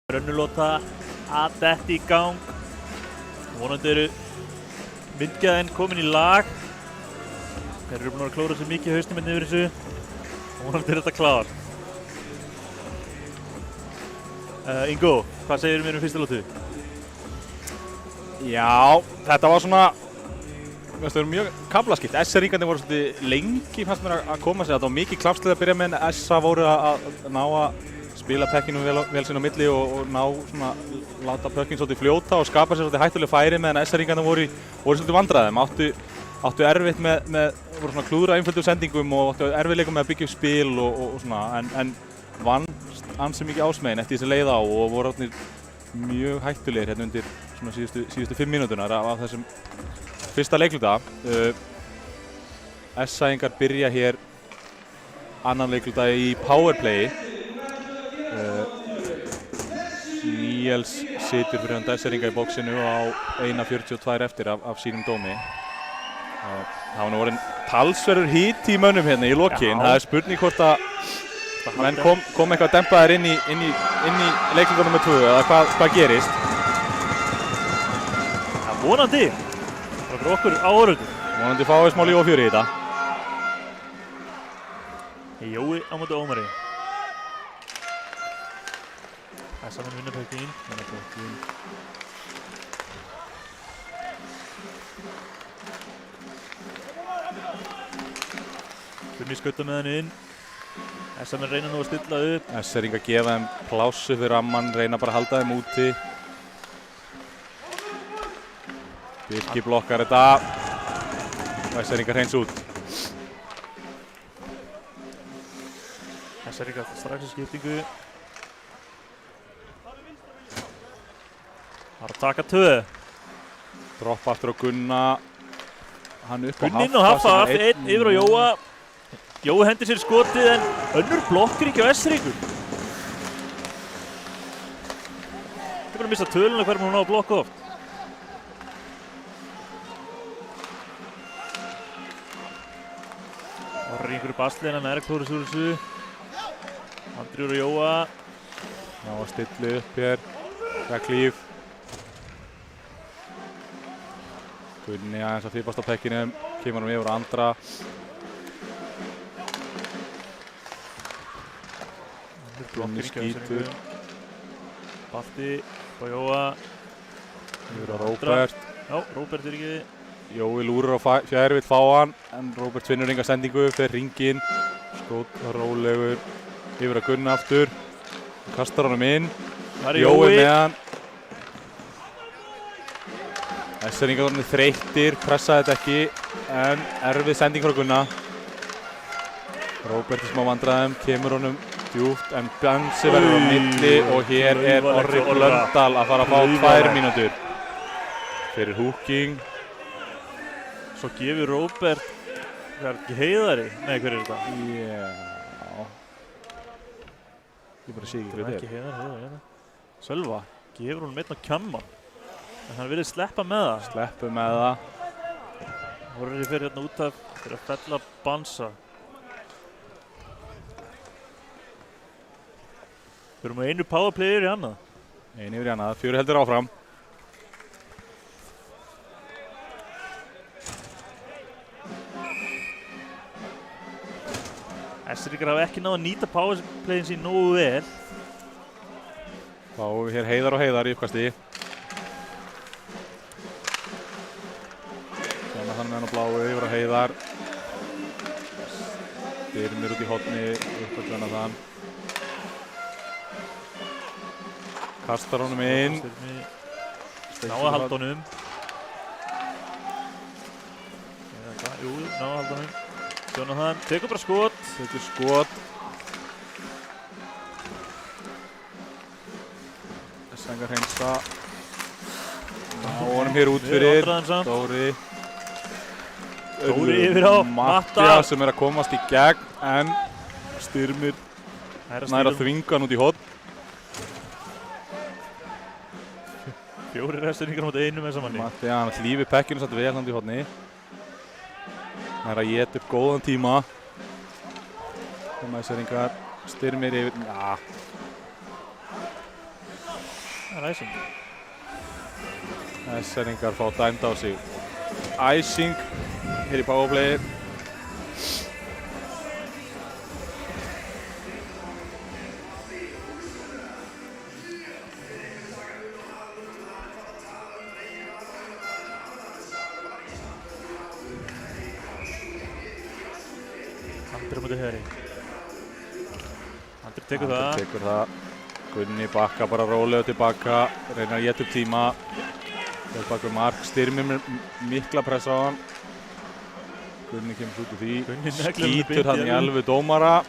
Rönnulota að detta í gang. Vonandi eru myndgæðin komin í lag. Þeir eru búin að klóra sér mikið hausnum yfir þessu. Vonandi er þetta klár. Ingo, hvað segir mér fyrsta lótu? Já, þetta var svona mjög kaflaskipt. SR-ringarnir voru svolítið lengi fannst mér að koma sér. Þetta var mikið klapslið að byrja með en SA voru að ná að spila pekkinu vel sín á milli og ná svona láta pökkinn svolítið fljóta og skapa sér svolítið hættuleg færi meðan SR-ringarnir voru svolítið vandræðum. Áttu erfitt voru svona klúðra einföldum sendingum og áttu erfiðleikum með að byggja upp spil og svona en vann ansi mikið ásmegin eftir þessi leið á og voru mjög hættulegir hérna undir svona síðustu 5 mínúturnar af þessum fyrsta leikluta. SA-ingar byrja hér annan leikluta í powerplayi. Níels situr fyrir hann SA-inga í bóksinu á 1:42 eftir af sínum dómi. Það var nú orðinn talsverður hít í mönnum hérna í lokin. Það er spurning hvort að menn kom eitthvað dempaðir inn í leikluta nr. 2 eða hvað gerist. Ja, vonandi. Það er fyrir okkur áhorfendur. Vonandi fáið smá líf og fjör í þetta. Jói á móti Ómari. SA mun vinna pökkinn. Gunni skutta með hann inn. SA mun reyna nú að stilla upp. SR-ingar gefa þeim plássu fyrir rammann, reyna bara að halda þeim úti. Birki blokkar þetta. SR-ingar hreins út. SR-ingar strax í skiptingu. Það er að taka 2. Droppa aftur á Gunna. Hann upp á Haffa. Gunnin og Haffa aftur einn yfir á Jóa. Jói hendir sér skotið en önnur blokkur ekki á SR-ingum. Það er bara að missa töluna hverjum hún á að blokka oft. Orri einhverju basliðina með Erik úr þessu. Andriur og Jóa. Ná að stilla upp hér. Klíf. Gunni aðeins að fipast á pekkinum. Kemur hann yfir á Andra. Gunni skítur. Balti á Jóa. Yfir á Róbert. Já, Róbert er ekki. Jói lúrar á fjær, vill fá hann. En Róbert finnur enga sendingu, fer hringinn. Skot rólegur. Yfir á Gunna aftur. Kastar honum inn. Jói með hann. SR-ingar voru þreyttir, pressaði þetta ekki. En erfið sending frá Gunna. Róbert í smá vandræðum, kemur honum djúpt en Bjansi verður á milli og hér er Orri Blöndal að fara að fá 2 mínútur fyrir húking. Svo gefur Róbert, það er ekki Heiðari? Nei, hver er þetta? Já. Ég bara sé ekki hvað þetta er. Ekki Heiðari. Sölva, gefur hún einn á kjamman. En hann vilja sleppa með það. Sleppu með það. Orri fyrir hérna út af fyrir að fella Bansa. Við erum með einu powerplay yfir í annað. Einu yfir í annað, 4 heldur áfram. SR-ingar hafa ekki náð að nýta powerplayin sín nógu vel. Fáum við hér Heiðar og Heiðar í uppkasti. Þannig með hann á bláu yfir á Heiðar. Styrmir út í horni, upp að glenna þann. Kastar honum inn. Ná að halda honum. Jú, ná að halda honum. Jonathan, tekur bara skot. Tekur skot. SR-ingar hreinsa. Ná honum hér út fyrir. Dóri. Dóri yfir á Mattia sem er að komast í gegn en Styrmir nær að þvinga hann út í horn. 4 SR-ingar mot 1 með samanni. Mattia, hann hlífir pekkinu satt vel hann í horni. Nær að éta upp góðan tíma. SR-ingar Styrmir yfir. Það er æsing. SR-ingar fá dæmd á sig æsing hér í powerplayi. Andri mútið Heri. Andri tekur það. Andri tekur það. Gunni bakka bara rólega tilbaka, reynar að éta upp tíma. Þegar bakur Mark, Styrmir með mikla pressa á hann. Gunni kemur út úr því, skýtur hann í elfu dómara.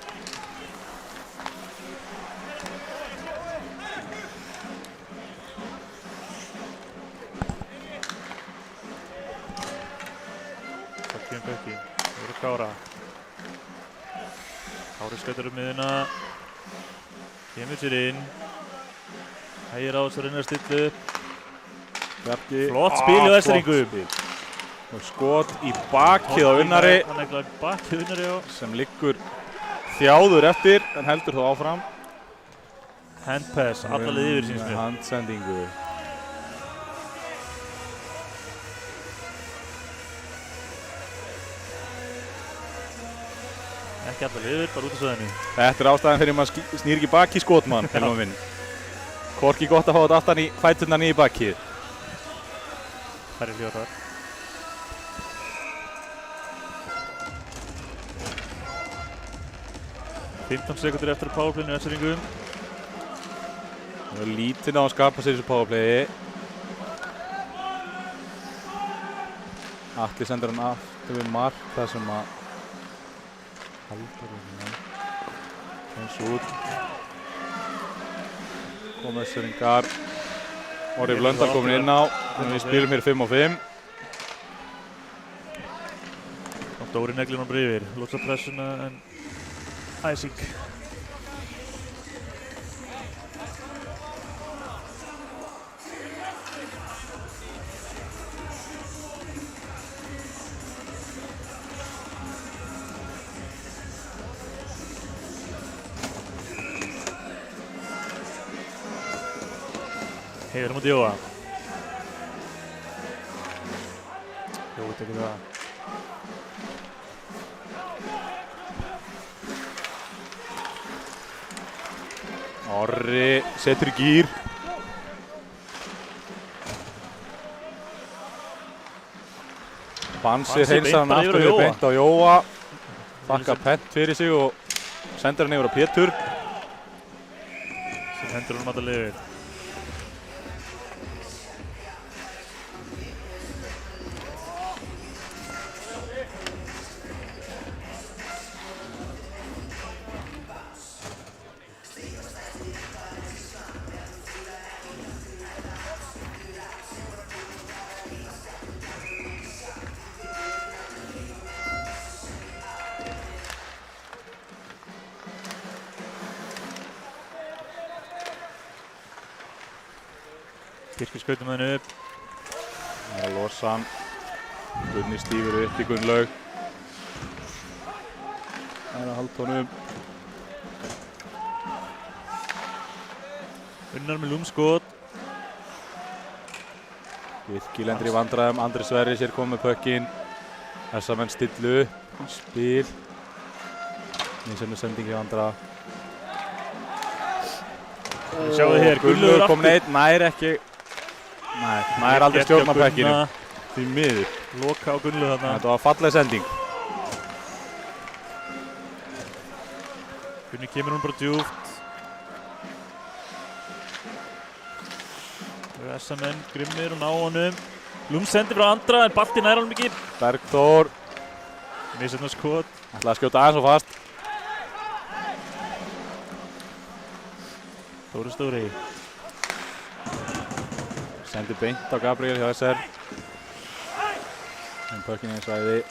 Það kemur Bökki, það verður Kára. Kári skautar upp miðuna. Kemur sér inn. Hægir á þess að reyna að stilla upp. Flott spil hjá SR-ingum. Og skot í bakið á Unnari. Hann eglaði bakið Unnari á. Sem liggur þjáður eftir, en heldur þó áfram. Handpass, alla leið yfir síns mér. Handsendingu. Ekki alla leið yfir, bara út af svæðinu. Þetta er ástæðan fyrir maður snýr ekki baki í skotmann, helma minn. Hvorki gott að fá þetta aftan í fæturnar niður í bakið. Það er hljóðar. Fimmtán sekundur eftir að powerplayinu SR-ingum. Það er lítið á að skapa sér þessu powerplayi. Atli sendur hann aftur við Mark, það sem að haldur hérna. Eins út. Kom SR-ingar. Orri Blöndal komin inn á, en við spilum hér 5 á 5. Og Dóri neglir hann bara yfir, losar pressuna en æsing. Heiður mútið Jóa. Jói tekur það. Orri setur í gír. Bansi hreinsar hann aftur við beint á Jóa. Þakkar Pent fyrir sig og sendir hann yfir á Pétur. Sem hendur hann alla leið yfir. Kirkir skautum hann upp. Það er að losa hann. Gunni stífur upp í Gunnlaug. Það er að halda honum. Unnar með lúmskot. Birkir lendir í vandræðum. Andri Sverris er komið með pökkinn. Þessa menn stillu upp. Spil. Nýsefnir sendingi í vandra. Sjáu þið hér, Gunnlaugur aftur. Komin einn, nær ekki. Nei, nær aldrei stjórna pekkinu. Því miður. Loka á Gunnlaug þarna. Þetta var falleg sending. Gunni kemur hún bara djúpt. Þessa menn grimmir og ná honum. Lúm sendir frá Andra en Balti nær honum ekki. Bergþór. Missetna skot. Ætlaði að skjóta aðeins og fast. Dóri Stóri. Sendir beint á Gabriel hjá SR. En pökkinn í svæði.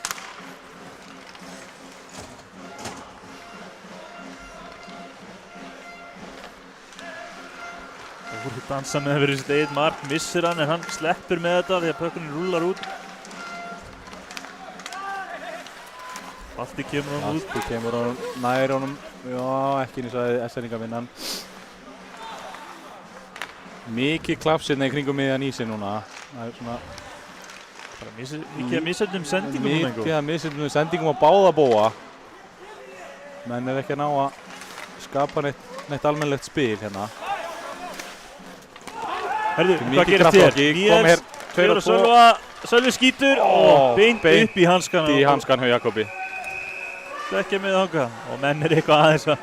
Dóri dansa með fyrir sitt eigið mark, missir hann en hann sleppur með þetta því að pökkunin rúlar út. Balti kemur hann út. Balti kemur hann nær honum. Já, ekki inn í svæði. SR-ingar vinna hann. Mikið klapsirna í kringum miðjan í sig núna. Það svona bara mikið að misendum sendingum núna. Mikið að misendum sendingum á báða bóa. Menn ekki að ná að skapa neitt almennilegt spil hérna. Herðu, hvað gerist þér? Níels, Sigur og Sölvi skýtur og beint upp í hanskan. Í hanskan hjá Jakobi. Ekki með þangað og menn eitthvað aðeins að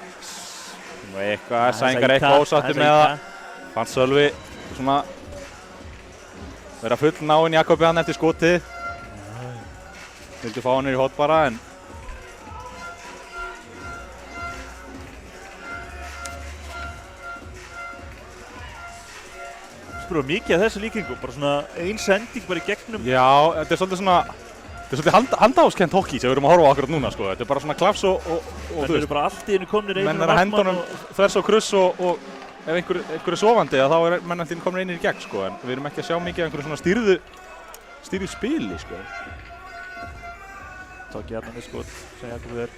eitthvað, Sængar eitthvað ósáttir með það. Fannst Sölvi svona vera full náinn Jakobi hann eftir skotið. Vildi fá hann í hot bara en spurðu mikið af þessu líkingu, bara svona ein sending bara í gegnum. Já, þetta er svolítið handáskent hockey sem við erum að horfa á akkurat núna sko. Þetta er bara svona klafs og þú veist. Bara allt í einu komnir einir menn er að henda honum þvers og kruss og ef einhver er sofandi þá er menn allir komnir einir í gegn sko. En við erum ekki að sjá mikið af einhverju svona stýrðu spili sko. Tók ég hérna með skot sem Jakob er.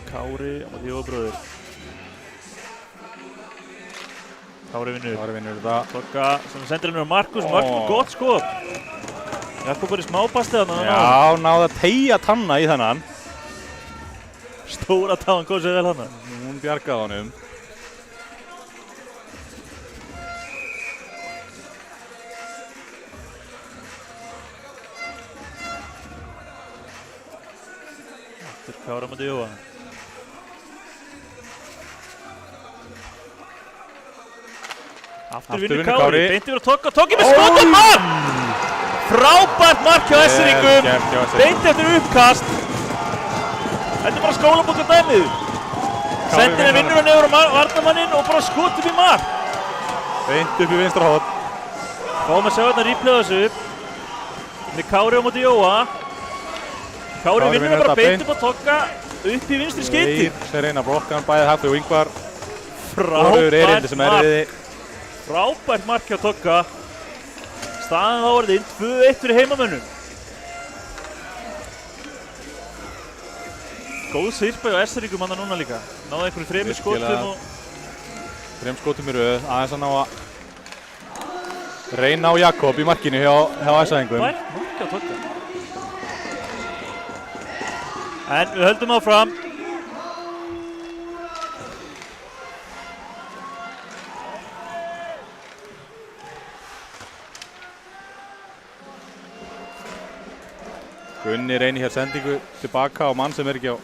Kári á móti Jóbróður. Kári vinnur þetta. Tokka sem sendir henni á Markus. Markus gott skot. Jakob er í smábastið þarna. Já, náði að teygja tanna í þennan. Stóra táan kom sér vel þarna. Hún bjargaði honum. Aftur Kári á móti Jóa. Aftur vinnur Kári, beint yfir að Tokka, Tokki með skot og mark! Frábært mark hjá Esseringum, beint eftir uppkast. Þetta er bara skólabókardæmið. Sendir vinnur hann yfir á varnarmanninn og bara skot upp í mark. Beint upp í vinstra horn. Fáum að sjá hérna replay þessu upp. Með Kári á móti Jóa. Kári vinnur hann bara beint upp á Tokka, upp í vinstri skeyti. Þeir reyna að blokka hann bæðið Haffi og Ingvar. Frábært mark. Frábært mark hjá Tokka. Staðan þá orðinn 2-1 fyrir heimamönnum. Góð sirpa hjá Esseringum hann núna líka. Náðu einhverjum þremur skotum og... Þrem skotum í röð, aðeins að ná að reyna á Jakob í markinu hjá Esseringum. Frábært mark hjá Tokka. En við höldum áfram. Gunni reynir hér sendingu tilbaka á mann sem ekki á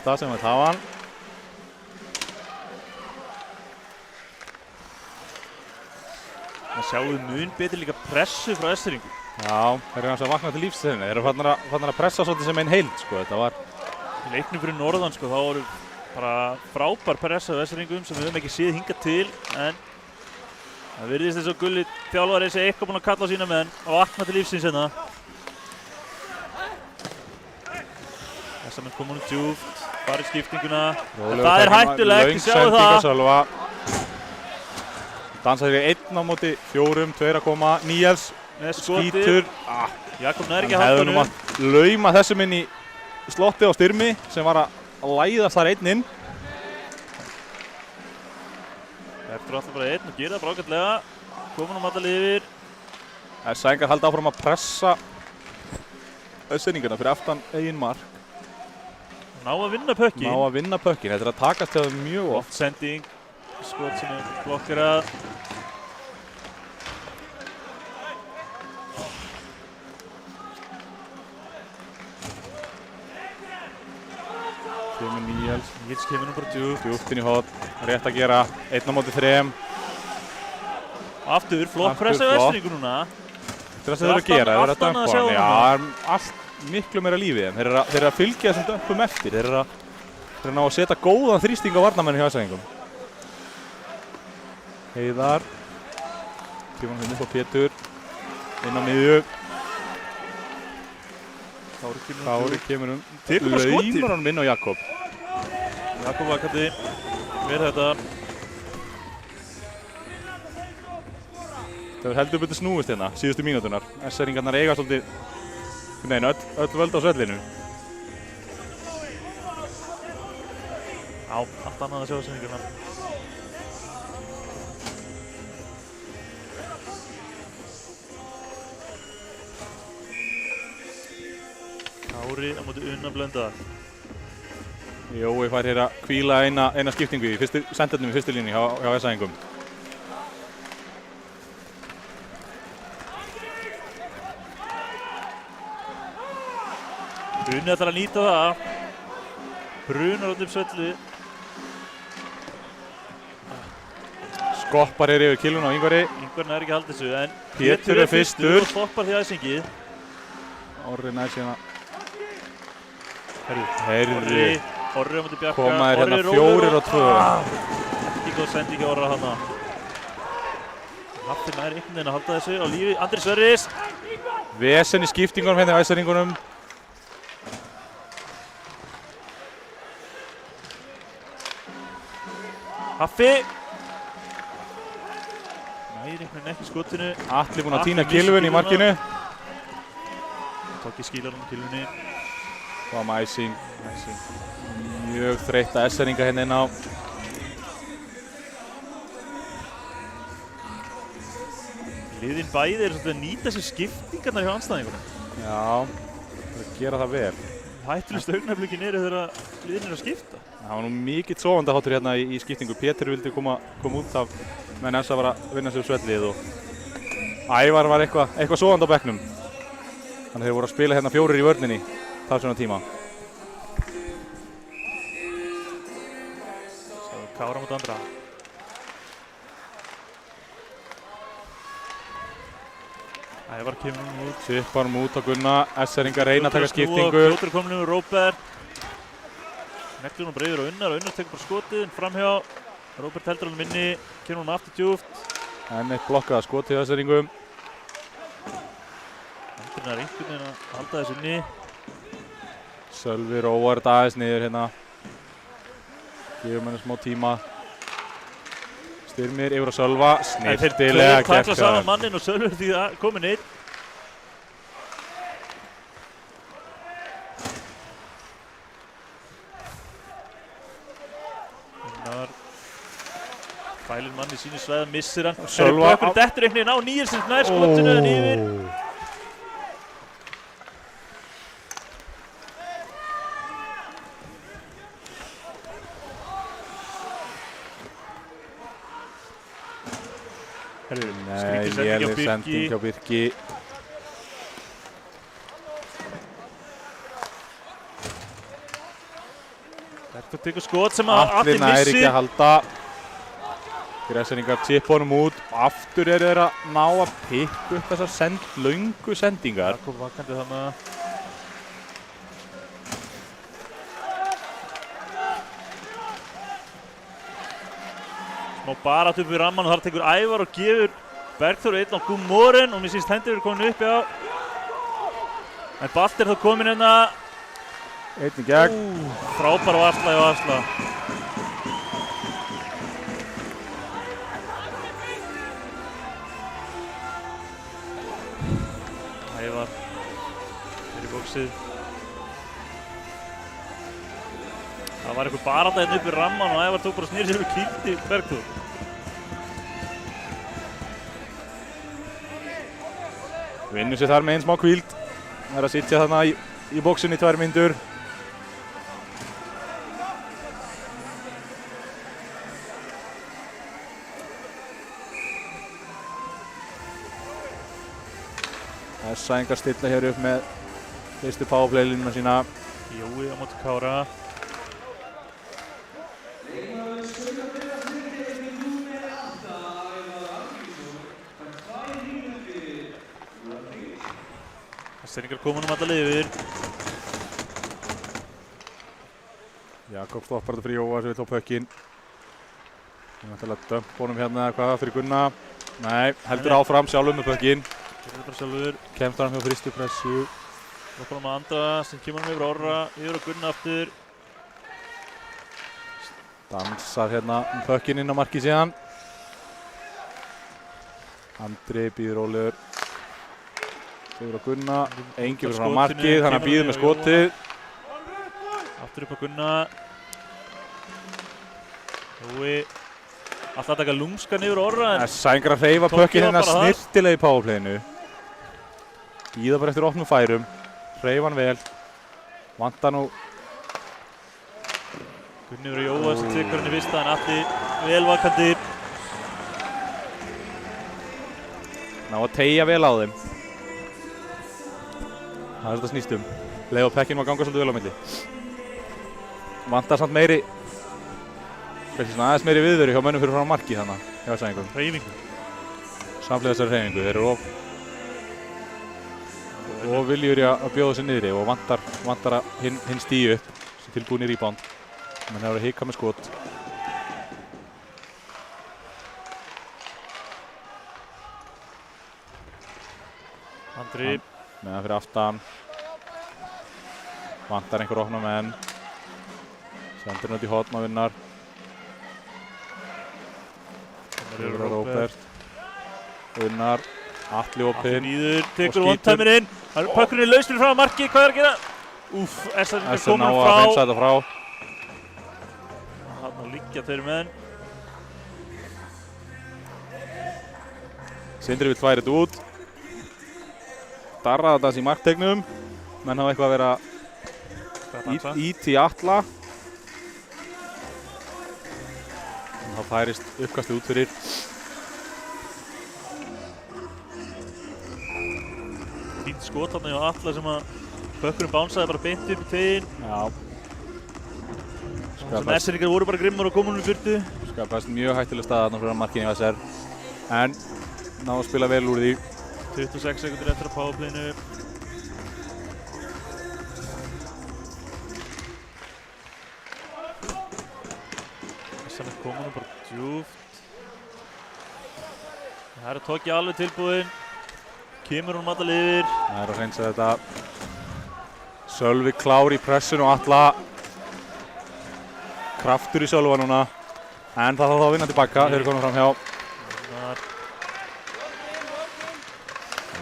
stað sem við hafa hann. Það sjáum mun betur líka pressu frá Esseringum. Já, þeir eru að vakna til lífstíðinni. Þeir eru farnir að pressa svolítið sem einn heild sko. Þetta var í leiknum fyrir norðan sko, þá voru bara frábær pressa á Esseringum sem við höfum ekki séð hingað til, en það virðist eins og Gulli þjálfari sé eitthvað búinn að kalla á sína menn og vakna til lífsins hérna. Þess að menn kom honum djúpt, bara í skiptinguna. En það er hættulegt, sjáu það. Dansaði við 1 á móti 4, 2 að koma. Níels skítur. Jakob nær ekki að halda honum. Hefðum að lauma þessum inn í slotti á Styrmi sem var að læðast þar einn inn. Eftir alltaf bara einn og gera það brákatlega. Komin alla yfir. Sængar haldi áfram að pressa Esseringuna fyrir aftan eigin mark. Ná að vinna pökkin. Þetta er að takast til það mjög oft. Sending, skot sem er blokkerað. Kemur Níels. Níels kemur nú bara djúpt inn í hot. Rétt að gera 1 á móti 3. Aftur, flott pressa á Esseringu núna. Þetta er það sem þeir eru að gera. Allt annað að sjá það. Já, það er allt miklu meira lífið en þeir eru að fylgja þessum dömpum eftir. Þeir eru að ná að setja góðan þrýsting á varnarmenni hjá Esseringum. Heiðar. Kemur hann upp á Pétur. Inn á miðju. Kári kemur laumar hann inn á Jakob. Jakob vakandi. Verð þetta. Það er heldur betur snúist hérna síðustu mínútunar. Esseringarnar eiga svolítið öll völd á svellinu. allt annað að sjá sendinguna. Kári á móti Unnar Blöndal. Jói fær hér að hvíla eina skiptingu í sendernum í fyrstu línu hjá SA-ingum. Unni ætlar að nýta það. Brunar út upp söllu. Skoppar hér yfir Kilvun á Ingvari. Ingvar nær ekki að halda þessu, en Pétur er fyrstur. Og stoppar því æsingið. Orri nær síðan að... Orri á móti Bjarka. Koma þér hérna 4 og 2. Ekki góð sending á Orra hana. Hafti nær einhvern veginn að halda þessu á lífi. Andri Sverris. Vesen í skiptingunum hérna á æsaringunum. Haffi. Nær einhvern veginn ekki skotinu. Atli búinn að týna Kilvun í markinu. Tók í skílanum Kilvunni. Kom æsing. Mjög þreytta æsaringa hérna inn á. Liðin bæði eru svolítið að nýta sér skiptingarnar hjá andstæðingunum. Já, það er að gera það vel. Hættulegt augnablikkin eru þegar liðin eru að skipta. Það var nú mikill sofandaháttur hérna í skiptingu. Pétur vildi koma út af meðan SA var að vinna sig úr svellið og Ævar var eitthvað sofandi á bekknum. Þannig þeir voru að spila hérna 4 í vörninni þar svona tíma. Svo Kára mot Andra. Ævar kemur út. Tippar út á Gunna. SA-ringar reyna að taka skiptingu. Fljótur komin um Róbert. Neglur hún breiður á Unnar og Unnar tekur bara skotið framhjá. Róbert heldur hann minni, kemur hún aftur djúpt. Enn eitt blokkað skotið á SA-ringum. Andrinn er einhvern veginn að halda þessu inni. Sölvi róar þetta aðeins niður hérna. Gefur henni smá tíma. Styrmir yfir á Sölva. Snirtilega Þeir takla saman mannin og Sölvi því að komin einn. Unnar fælir mann í sínu sveið, missir hann. Sölva Bökkur dettur einhvern veginn á Níelsson nær skotinu en yfir. Nei, léleg sending hjá Birki. Bergþór tekur skot sem að Atli Atli nær missi. ekki að halda. SA-ringar tippa honum út. Aftur eru þeir að ná að pikka upp þessar löngu sendingar. Jakob vakandi þarna. Smá barátt upp við ramman og þar tekur Ævar og gefur Bergþór einn á Gúmóren og mér sýnst hendur eru komin upp, já. En Balt þá komin hérna. Einn í gegn. Frábær varsla hjá Asla. Ævar er í bóksið. Það var eitthvað barátta hérna upp í ramman og Ævar tók bara snýr sér og kýldi Bergþór. Vinnur sér þar með einn smá hvíld. Það er að sitja þarna í bóksinni í 2 mínútur. SA-ingar stilla hér upp með fyrstu powerplay-línuna sína. Jói á móti Kára. SA-ingar koma alla liðir. Jakob stoppar þetta fyrir Jóa sem vill á pökkinn. Við ætlum að dömpa honum hérna eitthvað fyrir Gunna. Nei, heldur áfram sjálfur með pökkinn. Gerður bara sjálfur. Kemst hann hjá fyrstu pressu. Stoppar hann með Andra sem kemur hann yfir Orra, yfir á Gunna aftur. Dansar hérna pökkinn inn á markið síðan. Andri býður rólegur. Yfir á Gunna. Engi fyrir frá markið, þannig að býður með skotið. Aftur upp á Gunna. Jói alltaf að taka lúmska niður Orra en Sængar að hreyfa Tók pökkinn ég hérna bara það. snirtilega í powerplayinu. Bíða bara eftir opnum færum. Hreyfa hann vel. Vantar nú. Gunni verið Jóa sem tekur hann í fyrsta en Atli velvakandi. Ná að teygja vel á þeim. Það er þetta snýst um. Leyfa pekkinn að ganga svolítið vel á milli. Vantar samt meiri. Aðeins meiri viðveru hjá mönnum fyrir frá marki þannig hjá Sængum. Hreyfingu. Samfélag þessari hreyfingu. Þeir eru of viljur að bjóða sér niðri og vantar að hinn stíu upp sem tilbúin í rebound. Menn hefur að hika með skot. Andri. Meðan fyrir aftan. Vantar einhver opna menn. Sendur hann út í hotn og vinnar. Róbert. Unnar. Atli opinn. Nýður, tekur one-timerinn. Pökkurinn er laus fyrir frá marki, hvað er að gera? Úff, Essaringar komur ná að hreinsa þetta frá. Þarna liggja þeir menn. Sindri vill færa þetta út. Darraða þetta í marktegnum. Menn hafa eitthvað að vera ít í Atla. Þá færist uppkastið út fyrir. Fínt skot þarna hjá Atla sem að pökkurinn bánsaði bara beint upp í teginn. Já. Sem Essaringar voru bara grimmar og komunum í fyrtu. Skapast mjög hættuleg stað þarna fyrir markinu í SR. En ná að spila vel úr því. 26 sekundur eftir að powerplayinu. Essaringar komunum bara djúpt. Það er að tókja alveg tilbúinn. Kemur hún alltaf yfir. Það er að hreinsa þetta. Sölvi klár í pressun og Atla. Kraftur í Sölva núna. En það þarf að vinna tilbaka. Þeir eru komin fram hjá.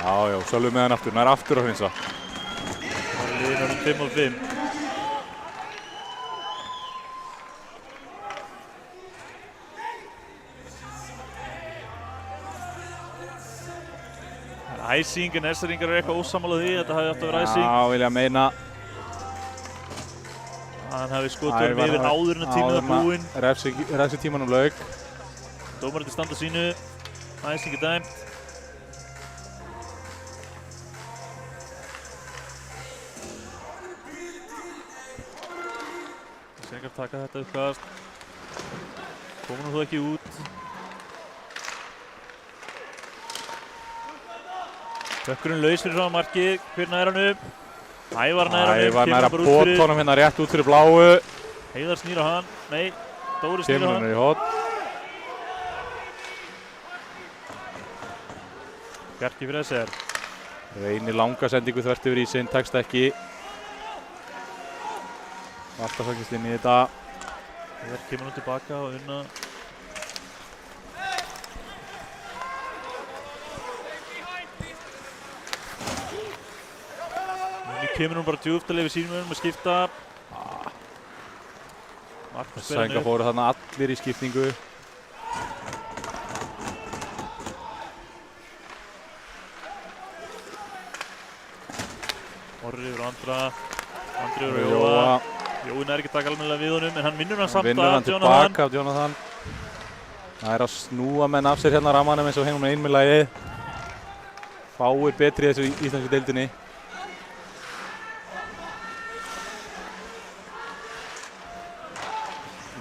Já, Sölvi með hann aftur. Hann er aftur að hreinsa. Það er liðin um 5 og 5. Æsing en Essaringar eru eitthvað ósammála því, þetta hefði átt að vera æsing. Já, vilja meina. Hann hefði skotunum yfir áður en að tímið var búinn. Refsi tímanum lauk. Dómarinn til standa sínu. Æsing er dæmt. Essaringar taka þetta uppkast. Komur nú þó ekki út. Pökkurinn laus fyrir frá markið, hver nær hann upp? Ævar nær hann upp, Ævar nær kemur að bara út fyrir. honum hérna rétt út fyrir bláu. Heiðar snýr á hann, nei, Dóri snýr á Kemur hann. hann í hotn. Bjarki fyrir SR. Reynir langa sendingu þvert yfir ísinn, tekst ekki. Alltaf fangist inn í þetta. Heiðar kemur hann tilbaka og unna. Kemur hún bara djúpt að lifa sínum önum að skipta. Sænga fóru þarna allir í skiptingu. Orri yfir Andra. Andri yfir Jóa. Jói nær ekki taka almennilega við honum en hann vinnur hann samt af Jonathan. Það er að snúa menn af sér hérna rammanum eins og heim með einmilagi. Fáir betri í þessu íslensku deildinni.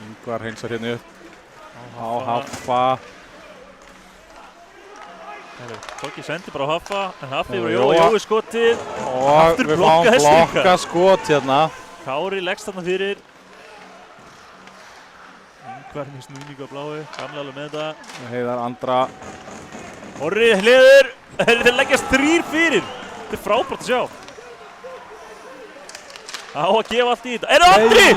Ingvar hreinsar hérna upp á Haffa. Tóki sendi bara á Haffa, en Haffi yfir Jóa, Jói skotið. Og við fáum blokka skot hérna. Kári leggst þarna fyrir. Ingvar með snúningu á bláu, gamla alveg með þetta. Heiðar Andra. Orri hliður, þeir leggjast 3 fyrir. Þetta er frábært að sjá. Á að gefa allt í þetta. Er það Andri?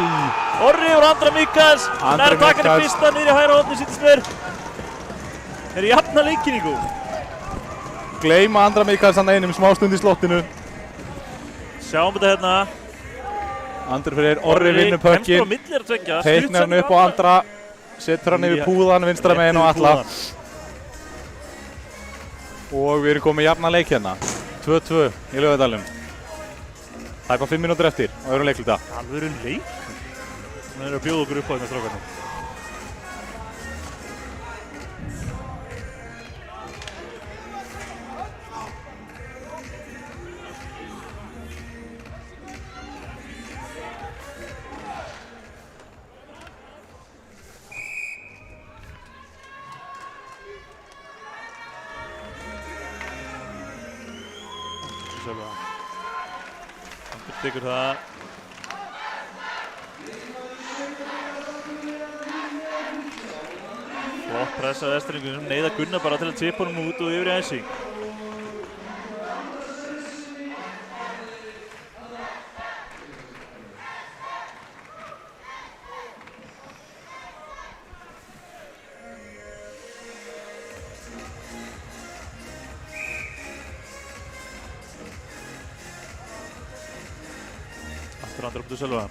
Orri yfir Andra Mikaels. Nær takkar í fyrsta niður í hægra horni sýndist mér. Þeir eru jafna leikinningu. Gleyma Andra Mikaels hann einum smá stund í slottinu. Sjáum þetta hérna. Andri fyrir Orri vinnur pökkinn. Kemst bara á milli að tvekja. Teiknar hann upp á Andra. setur hann yfir púðan vinstra megin og alla. Og við erum komið jafna leik hérna. 2-2 í Laugardalnum. Það er bara 5 mínútur eftir og öðrum leikluta. Alvöru leik. Þannig að bjóða okkur upp á þetta strákarnir. Hann tekur það. Flott pressa af Vestfirðingunum, neyða Gunnar bara til að tippa honum út og yfir í Ensing. Aftur andra upp til Sölva.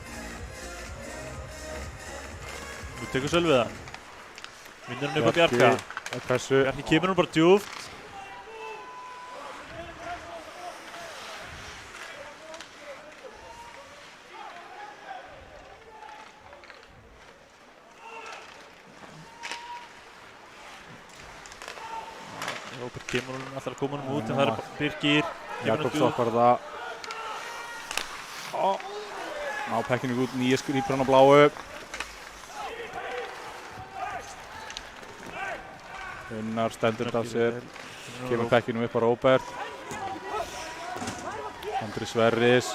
Nú tekur Sölvi það. Vinnur hann upp á Bjarka. Bjarki kemur hann bara djúpt. Róbert kemur hann alltaf að koma hann út en það er Birgir. Jakobs okkar það. Ná pekkinu út, nýja skrýpur hann á bláu. Gunnar stendur þetta af sér, kemur pekkinu upp á Róbert. Andri Sverris.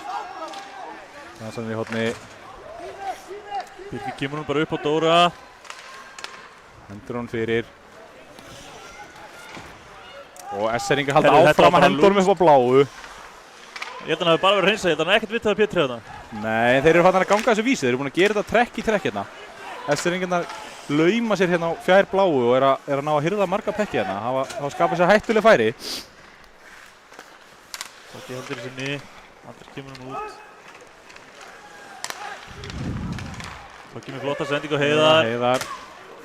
Þannig í horni. Birgir kemur hann bara upp á Dóra. Hendur hann fyrir. Og SR-ingar halda áfram að hendur hann upp á bláu. Ég held að hann hefði bara verið hreinsað, ég held að hann ekkert vitað að Pétri þarna. Nei, þeir eru fattan að ganga þessu vísi, þeir eru búin að gera þetta trekk í trekk hérna. SR-ingarnar lauma sér hérna á fjær bláu og er að ná að hirða marga pekki hérna, hafa skapað sér hættuleg færi. Tóki heldur í sinni, Andri kemur hann út. Tóki með flotta sending á Heiðar. Heiðar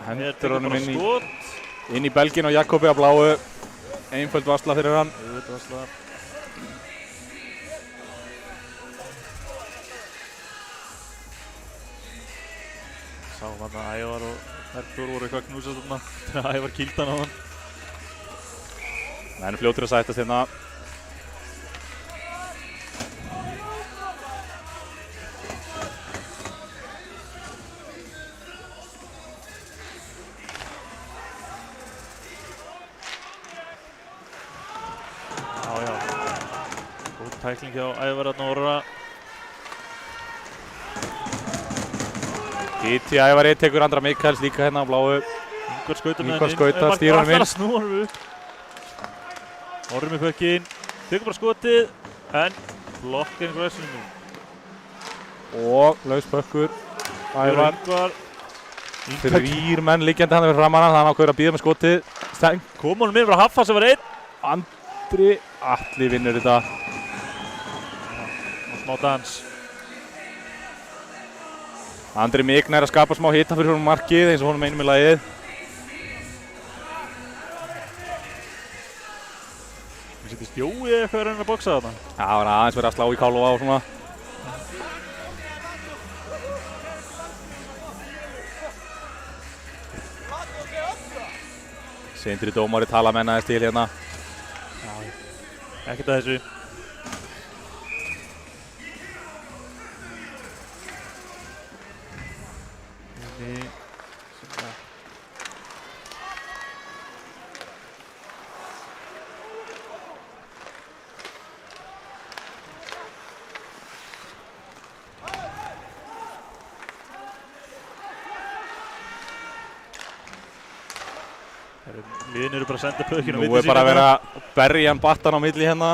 hendur honum inn í belgin og Jakobi á bláu. Einföld varsla fyrir hann. Sáum hann að Ævar og Bergþór voru eitthvað að knúsa þarna þegar Ævar kýldi hann á hann. Menn fljótir að sættast hérna. Já. Góð tækling hjá Ævar þarna orra. Hiti Ævari tekur Andra Mikaels líka hérna á bláu. Ingvar skautar með Ingvar skautar, stýr honum inn. Alltaf að snúa honum upp. Orri með pökkinn, tekur bara skotið, en blokkar einhver vessunum. Og laus pökkur. Ævar. Ingvar. Þrír menn liggjandi hann yfir framan hann, hann ákveður að bíða með skotið. Steng. Kom honum inn frá Haffa sem var einn. Andri Atli vinnur þetta. Og smá dans. Andri Mikael að skapa smá hita fyrir honum markið eins og honum einum í lagið. Það setjast Jói eitthvað að reyna að boksa þarna. Já, það var aðeins verið að slá í kálfa og svona. Sindri dómari tala menn aðeins til hérna. Ekkert að þessu. Liðin eru bara að senda pökkinn á milli sína. Nú er bara að vera að berja hann battan á milli hérna.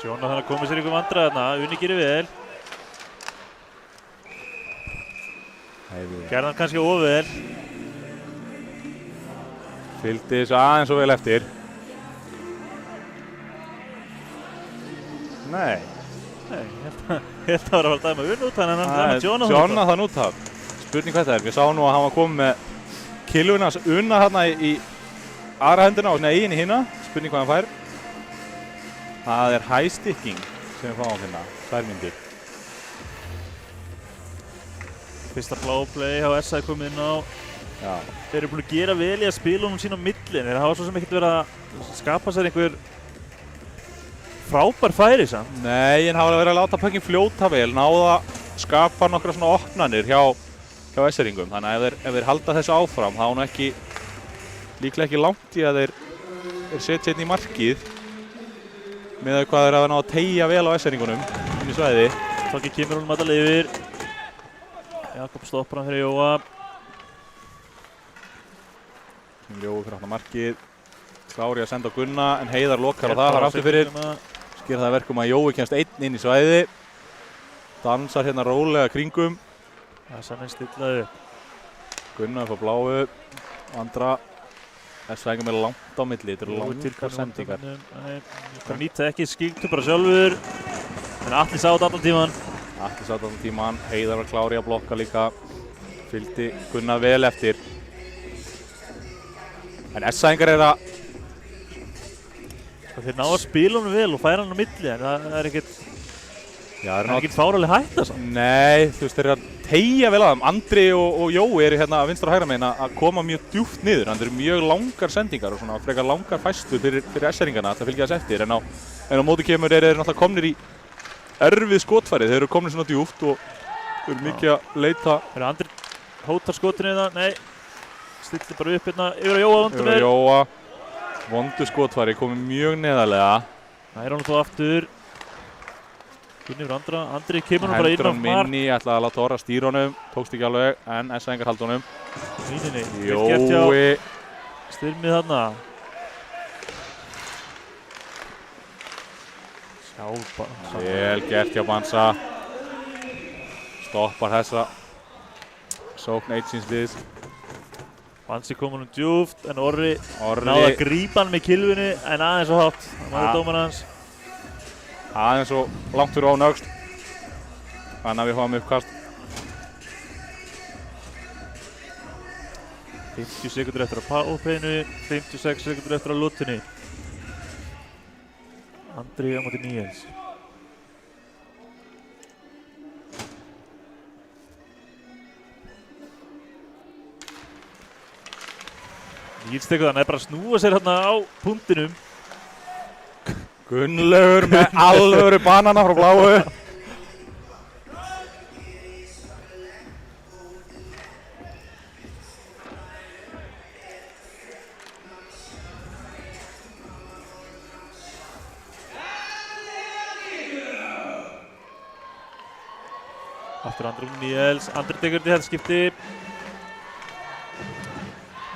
Jonathan að koma sér ykkur vandræði þarna, Unni gerir vel. Gerði hann kannski ofvel. Fylgdi þessu aðeins og vel eftir. Nei, ég held Held að vera að dæma unn út, þannig að hann dæma Jonathan. Jonathan út af. Spurning hvað þetta er. Við sáum nú að hann var komið með kilvuna hans unna hérna í aðra hendina og eigin í hina. Spurning hvað hann fær. Það er high sticking sem við fáum hérna. Tværmyndir. Fyrsta pláplay hjá SA komið inn á. Já. Þeir eru búin að gera vel í að spila honum sín á millin. Þeir hafa svo sem ekkert verið að skapa sér einhver frábær færi samt. Nei, en hafa verið að láta pökkin fljóta vel, náða skapa nokkra svona opnanir hjá SR-ingum. Þannig að ef þeir halda þessu áfram, þá er nú líklega ekki langt í að þeir setja hérna í markið með hvað þeir hafa náða að teygja vel á SR-ingunum inn í svæði. Tóki kemur honum alltaf yfir. Jakob stoppar hann fyrir Jóa. Jói fyrir aftan markið. Klári að senda á Gunna, en Heiðar lokar á það þar aftur fyrir. Skera það verkum að Jói kemst einn inn í svæði. Dansar hérna rólega kringum. Það er sannig stillaði. Gunna upp á bláu. Andra. Þess vegna með langt á milli. Þetta eru langar sendingar. Það nýtti ekki, skýrtu bara sjálfur. En Atli sá þetta allan tíman. Atli sá þetta allan tíman. Heiðar var klári að blokka líka. Fylgdi Gunna vel eftir. En SA-ingar er að þeir ná að spila honum vel og færa hann á milli, en það er ekkert fáraleg hætta samt. Nei, þú veist, þeir eru að teygja vel að þeim. Andri og Jói eru hérna að vinstra og hægra megin að koma mjög djúpt niður. Þannig eru mjög langar sendingar og svona frekar langar fæstur fyrir SR-ingana að fylgja þess eftir. En á móti kemur eru náttúrulega komnir í erfið skotfæri. Þeir eru komnir svona djúpt og þeir eru mikið að leita. Andri hótar skotinu þetta, nei. Stillir bara upp hérna yfir á Jóa vondur er. Jóa, vondur skotfæri, komið mjög neðarlega. Það er hann þó aftur. Gunni yfir Andra, Andri kemur hann bara inn á mark. Hendur hann minni, ætlaði að láta Orra stýra honum, tókst ekki alveg, en SA-ingar halda honum. Míninni, Jói. Styrmið þarna. Vel gert hjá Bansa. Stoppar þessa sókn eitt síns liðs. Bansi kom honum djúft, en Orri náði að grípa hann með kilvinu, en aðeins og hátt. Það var dómar hans. Aðeins og langt fyrir ofan öxl. Þannig að við fáum uppkast. 50 sekundur eftir að pálpeginu, 56 sekundur eftir að lútunni. Andri á móti Níels. Níels tekur það, hann er bara að snúa sér hérna á punktinum. Gunnlaugur með alvöru banana frá bláu. Aftur Andri um Níels, Andri tekur þetta skipti.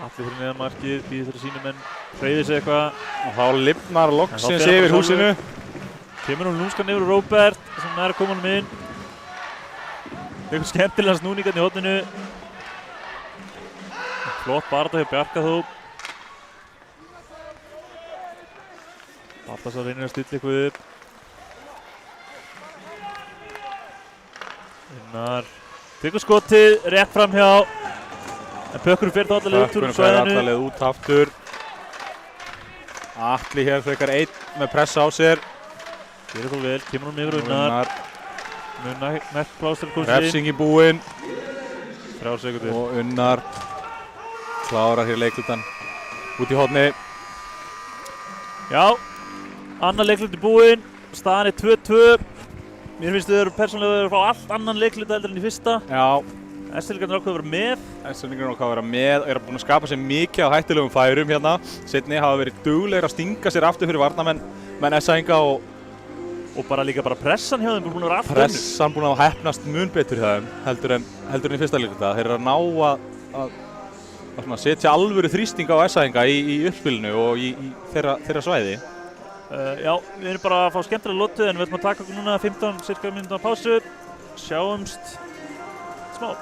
Allir fyrir neðan markið, býðir fyrir sínum menn, hreyfir sig eitthvað. Og þá lifnar loksins yfir húsinu. Kemur hún lúmskan yfir Róbert, sem nær að koma honum inn. Eitthvað skemmtilega snúningarn í horninu. Flott barða hjá Bjarka þó. Baltasar reynir að stilla eitthvað upp. Innar tekur skotið, rétt fram hjá. En Pökkurinn fer þá allavega út úr svæðinu. Pökkurinn fer allavega út aftur. Atli hér frekar einn með pressa á sér. Gerir þó vel, kemur hún yfir Unnar. Unnar nært plástur komst inn. Refsing í búinn. 3 sekundur. Og Unnar klárar hér leiklutan út í horni. Já, annar leiklut í búinn. Staðan er 2-2. Mér finnst þau persónulega að fá allt annan leikluta heldur enn í fyrsta. Já. SR-ingarnir ákveða að vera með. SR-ingarnir ákveða að vera með og eru búin að skapa sér mikið á hættulegum færum hérna. Seinni hafa verið duglegir að stinga sér aftur fyrir varnamenn SA-inga og bara líka pressan hjá þeim búin að vera aftur. Pressan búin að heppnast mun betur hjá þeim heldur en í fyrsta leikluta. Þeir eru að ná að setja alvöru þrýsting á SA-inga í uppspilinu og í þeirra svæði. Já, við erum bara að fá skemmtilega lotu en við ætlum að taka okkur núna 15 cirka mínútur pásu. Sjáumst smá.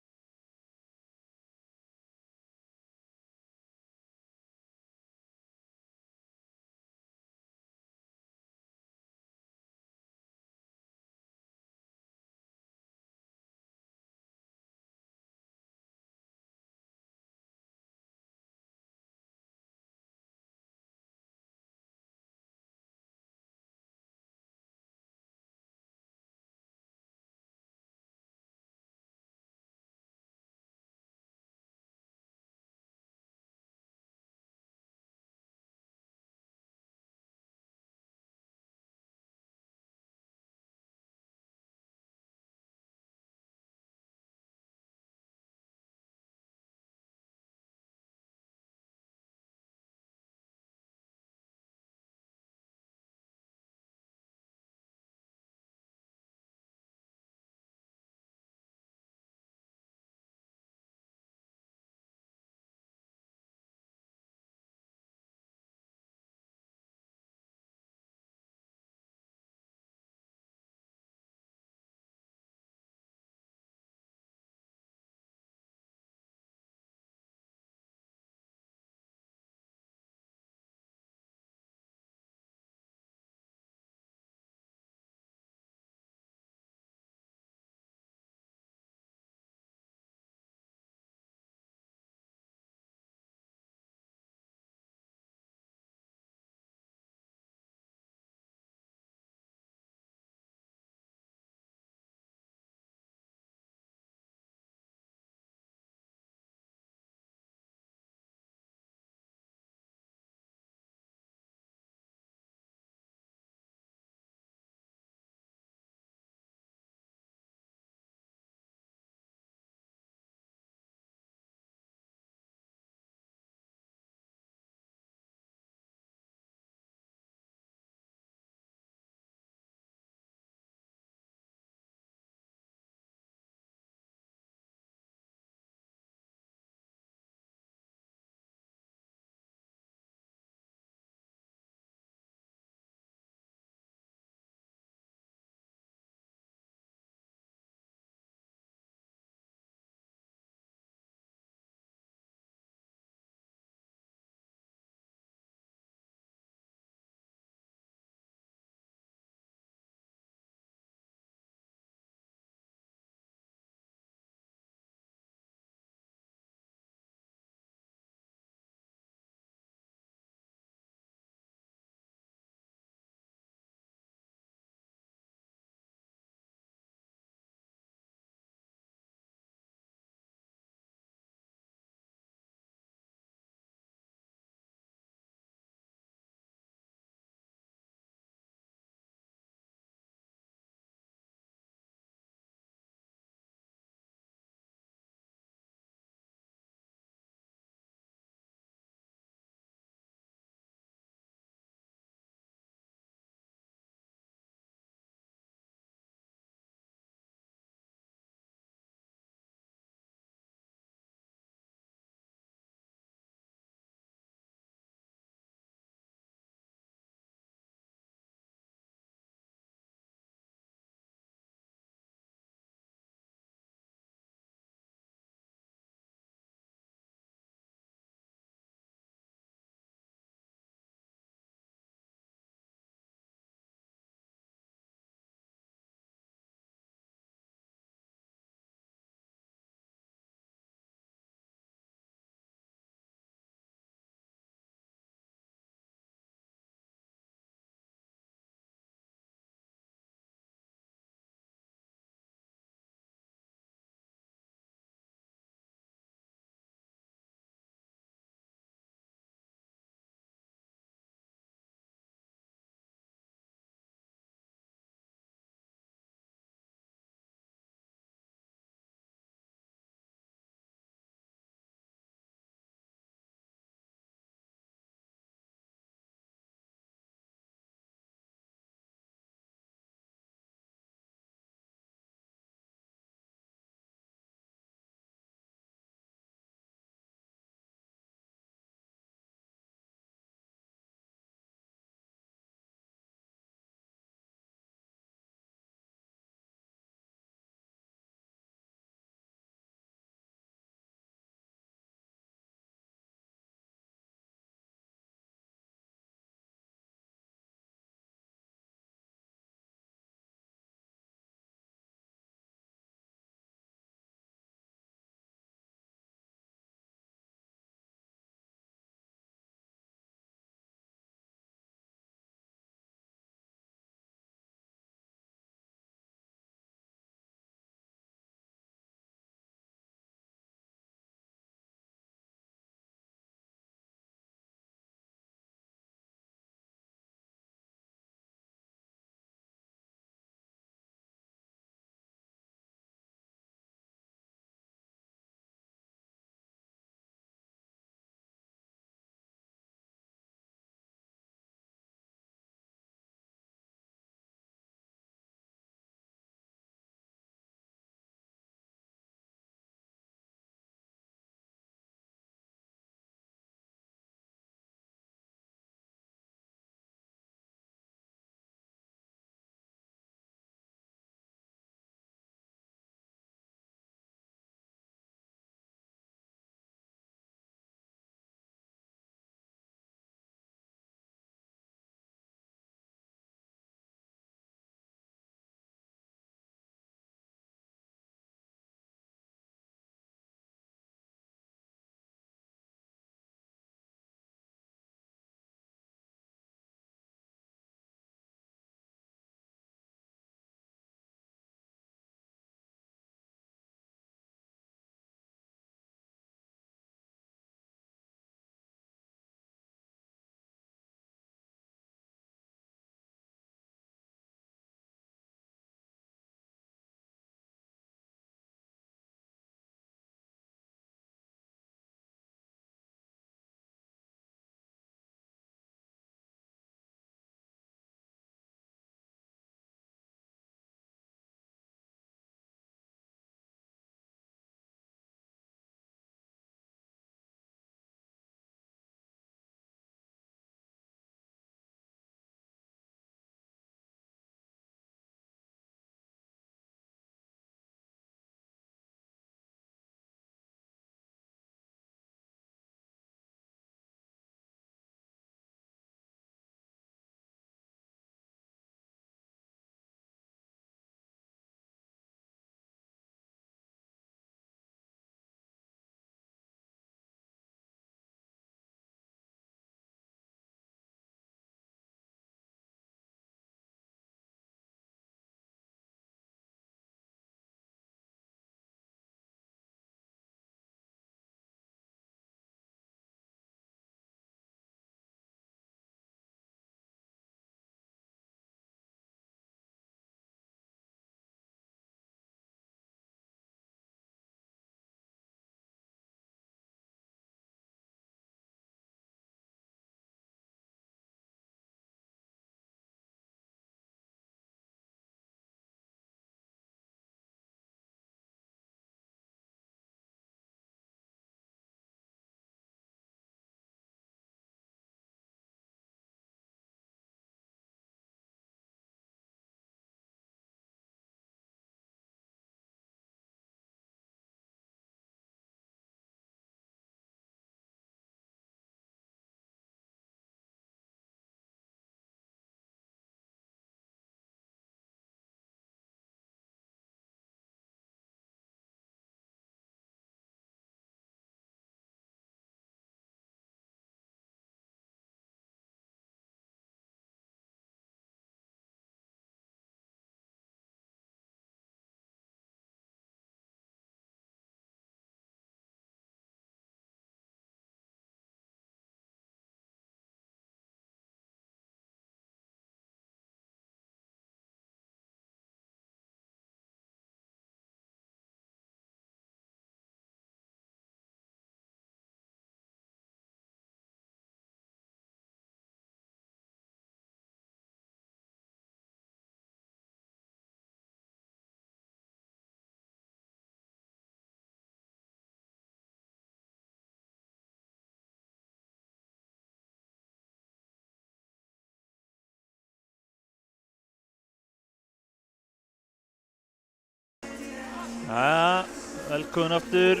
Jæja, velkomin aftur.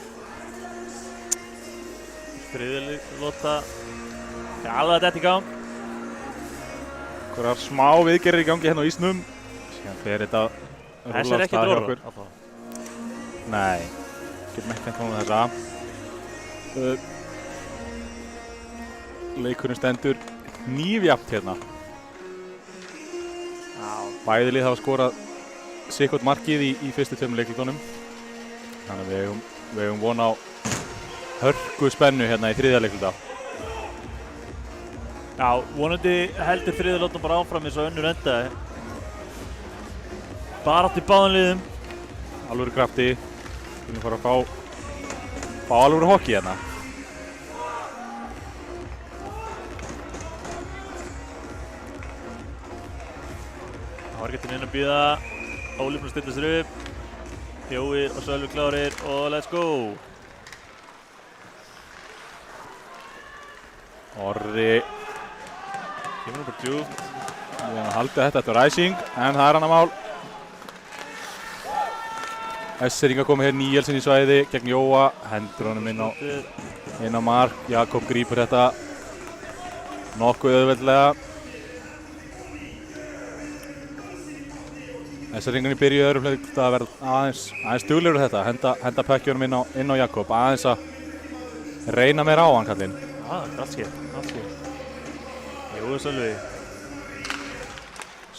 Þriðja alveg að þetta í gang. Einhverjar smá viðgerðir í gangi hérna á ísnum. Síðan fer þetta Þessi er ekki dróður. Nei, getum ekki hengt honum þessa. Leikurinn stendur hnífjafnt hérna. Bæði lið hafa skorað sikkert markið í fyrstu tveimur leiklutunum. Þannig að við eigum von á hörku spennu hérna í þriðja leikluta. Já, vonandi heldur þriðja leikluta bara áfram eins og önnur endaði. Barátt í báðum liðum. Alvöru krafti. Við viljum fara að fá alvöru hockey hérna. Það var ekki inn að bíða. Óli búinn að stilla sér upp. Jói og Sölvi klárir og let's go! Orri kemur nú bara djúpt. Við erum að halda þetta eftir ræsing, en það er annar mál. Esseringa komið hér Níelsen í svæði gegn Jóa, hendur honum inn á mark. Jakob grípur þetta nokkuð auðveldlega. Esseringarnir byrjuðu öðrum hluta að verða aðeins duglegur þetta, henda pökkjunum inn á Jakob, aðeins að reyna meira á hann kallinn. Allt skil. Jú, Sölvi.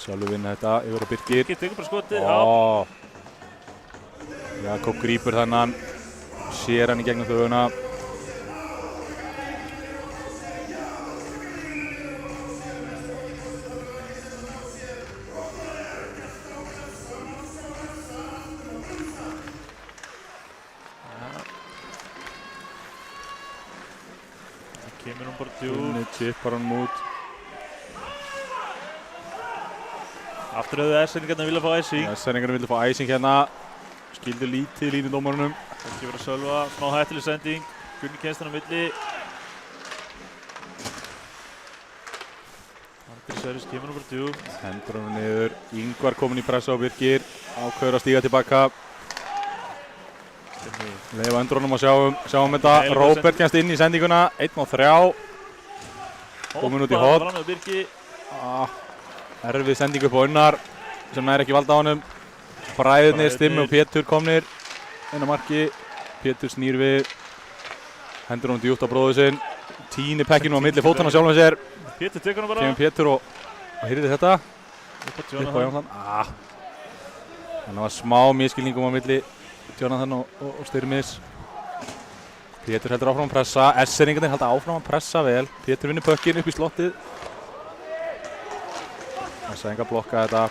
Sölvi vinna þetta yfir á Birkir. Birkir tekur bara skotið. Jakob grípur þennan, sér hann í gegnum þöguna. Kemur hún bara djúpt. Tippar hann út. Aftur höfðu Esseringarnir vilja fá æsing. Esseringarnir vilja fá æsing hérna. Skildu lítið línudómarunum. Ekki verið að Sölva, smá hættileg sending. Gunni kemst hann á milli. Andri Sverris kemur hún bara djúpt. Hendur hann niður. Ingvar komin í pressa á Birkir. Ákveður að stíga tilbaka. Leifa endurunum að sjáum þetta. Róbert kemst inn í sendinguna. 1-3. Komin út í horn. Erfið sending upp á Unnar sem nær ekki valda á honum. Bræðirnir, Stimmi og Pétur komnir inn á marki. Pétur snýr við. Hendur honum djúpt á bróður sinn. Týnir pekkinu á milli fótanna sjálfum sér. Pétur tekur hann bara. Kemur Pétur og hirði þetta. Upp á Jónatan. Þannig að það var smá miskilningum á milli Jónatan og Styrmis. Pétur heldur áfram að pressa. Esseringarnir halda áfram að pressa vel. Pétur vinnur pökkinn upp í slottið. Esseringar blokka þetta.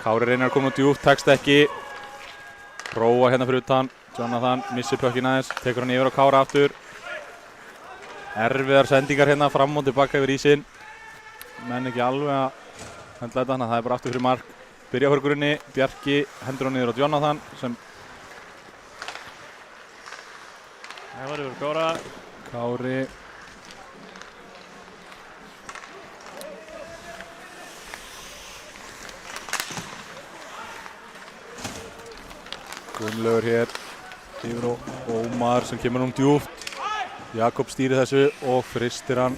Kári reynir að koma djúpt, tekst ekki. Róa hérna fyrir utan. Jonathan missir pökkinn aðeins, tekur hann yfir á Kára aftur. Erfiðar sendingar hérna fram og tilbaka yfir ísinn. Menn ekki alveg að hendla þetta, þannig að það er bara aftur fyrir mark. Byrja fyrir grunni, Bjarki hendur hann niður á Jonathan sem Það var yfir Kára. Kári Gunnlaugur hér yfir á Ómar sem kemur djúpt. Jakob stýrir þessu og fristir hann.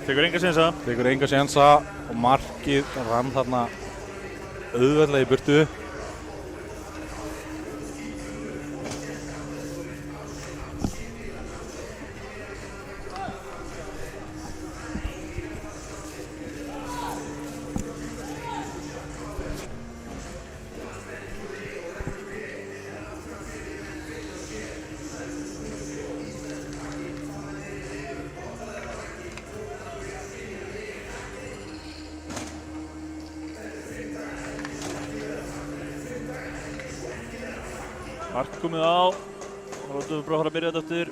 Tekur enga sénsa. Og markið rann þarna auðveldlega í burtu. Mark komið á. Rótum við bara að fara að byrja þetta aftur.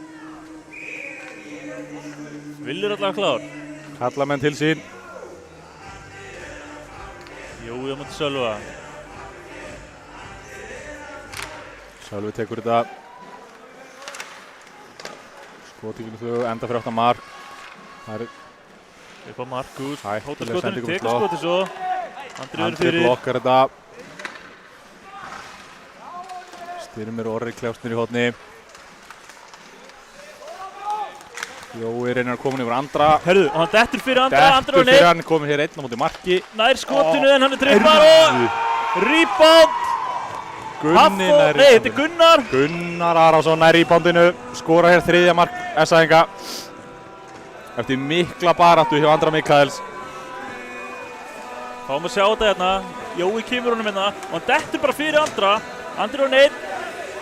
Villir allavega klár. Kalla menn til sín. Jói á móti Sölva. Sölvi tekur þetta. Skotinginu þau, enda fyrir aftan mark. Það er upp á Markus. hættuleg sending tekur skotið svo. Andri verður fyrir. blokkar þetta. Styrmir og Orri kljást niður í horni. Jói reynir að koma niður Andra. Herðu, hann dettur fyrir Andra, Andri Dettur og fyrir hann, komið hér einn á móti marki. nær skotinu en hann er trippar og rebound. Gunni Hafþór, nær nei, þetta er Gunnar. Gunnar Arason nær reboundinu, skora hér 3. mark SA-inga. Eftir mikla baráttu hjá Andra Mikaels. Fáum að sjá þetta hérna. Jói kemur honum hérna og hann dettur bara fyrir Andra. Andri og einn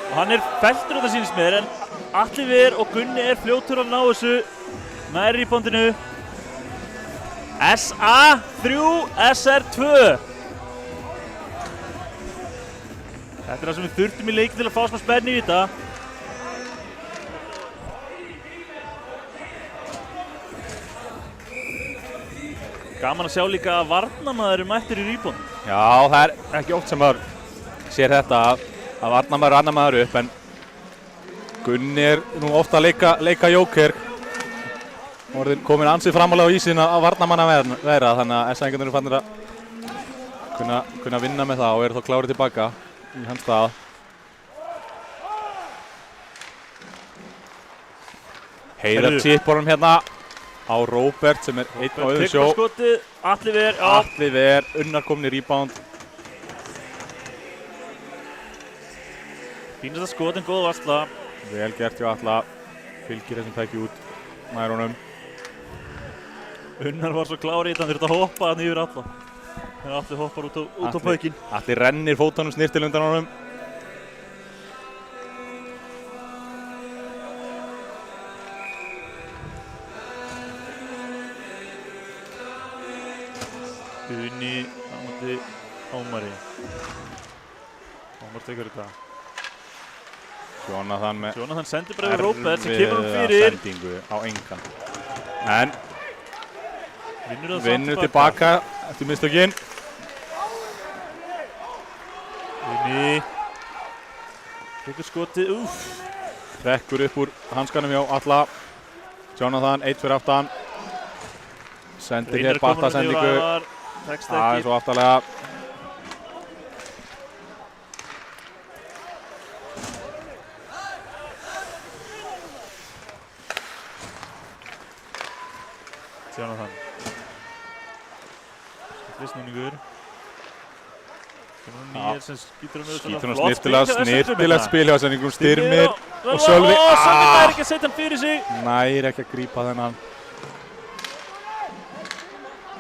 og hann er feltur þetta sínist mér en Atli Viðar og Gunni er fljótur að ná þessu nær reboundinu. SA 3, SR 2. Þetta er það sem við þurftum í leikinn til að fá smá spennu í þetta. Gaman að sjá líka að varnarmaður er mættur í rebound. Já, það er ekki oft sem maður sér þetta að varnarmaður og annar maður upp, en Gunni er nú ofta að leika jóker. Orðin komin ansið framalega á ísinn að varnarmanna vera, þannig að SA-ingarnir eru fannir að kunna vinna með það og eru þá klárið tilbaka í hans stað. Heiðar chipborum hérna á Róbert sem er einn á öðrum sjó. Skotið, Atli Viðar, já. Atli Viðar, Unnar komin í rebound. Fínasta skotin, góð varsla. Vel gert hjá Atla, fylgir þessum tæki út nær honum. Unnar var svo klár í þetta, hann þurfti að hoppa hann yfir Atla. Þegar Atli hoppar út á paukinn. Atli rennir fótunum snirtil undan honum. Unni á móti Ómari. Ómar tekur þetta. Jonathan sendir bara yfir Róbert sem kemur fyrir. Erfiða sendingu á engan. En vinnur tilbaka eftir mistökin. Unni tekur skotið, Trekkur upp úr hanskanum hjá Atla. Jonathan, 1 fyrir aftan. Sendir hér battasendingu. Aðeins og aftalega. Jonathan. Skiptisnúningur. Nýjar sem skýtur hann Skýtur hann snirtilegt spil hjá sendingum. Styrmir og Sölvi. Sölvi nær ekki að setja hann fyrir sig. Nær ekki að grípa þennan.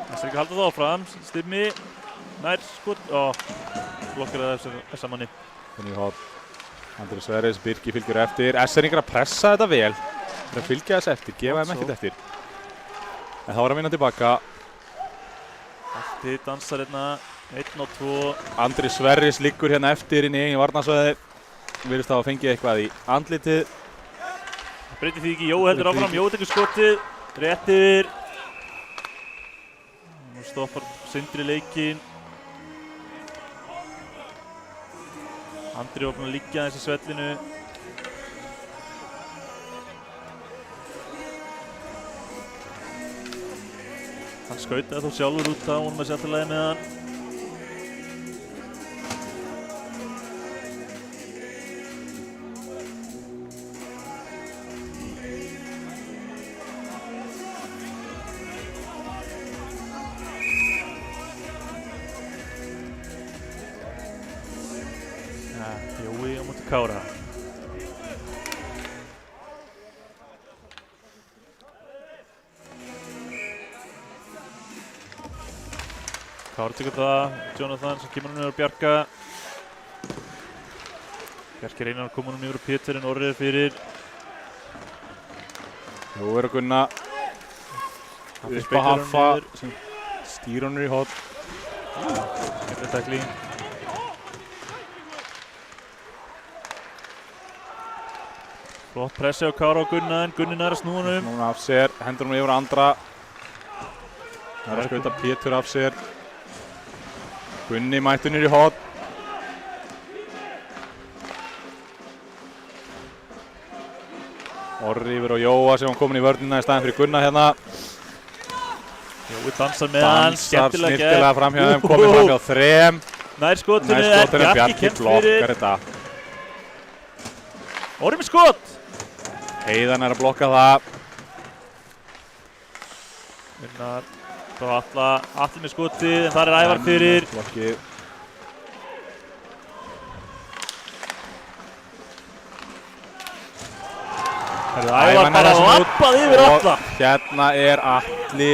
Það er ekki að halda það áfram. Styrmi nær skot. Blokkar það þessa manni. Þannig í hótt. Andri Sverris, Birki fylgjur eftir. SR-ingar að pressa þetta vel. Það er að fylgja þess eftir, gefa þeim ekkert eftir. En þá er að vinna tilbaka. Alti dansar hérna, 1 og 2. Andri Sverris liggur hérna eftir inn í eigin varnarsvæði. Virðist þá að fengið eitthvað í andlitið. Breytir því ekki, Jói heldur áfram, Jói tekur skotið. Rétt yfir. Nú stoppar Sindri leikinn. Andri var búinn að liggja aðeins í svellinu. Hann skautaði þó sjálfur út á honum að setja lagi með hann. Jói á móti Kára. Kára tekur það, Jonathan sem kemur hann yfir að Bjarka. Bjarki reynir að koma hann yfir á Pétur en Orri er fyrir. Nú er að Gunna upp að Haffa sem stýr hann í hótt. Þetta er tækling. Flott pressi á Kára og Gunna en Gunni nær að snúa hann Núna af sér, hendur hann yfir Andra. Það er að skauta Pétur af sér. Gunni mættur niður í hótt. Orri yfir á Jóa sem hann komin í vörnina í staðinn fyrir Gunna hérna. Jói dansar með hann, Dansar snirtilega fram hjá þeim, komið fram hjá þrem. Nær skotinu en Bjarki kemst fyrir. Blokkar þetta. Orri með skot! Heiðan að blokka það. Unnar frá Atli með skotið, en þar Ævar fyrir. Blokkið. Ævar bara lappað yfir Atla. Hérna Atli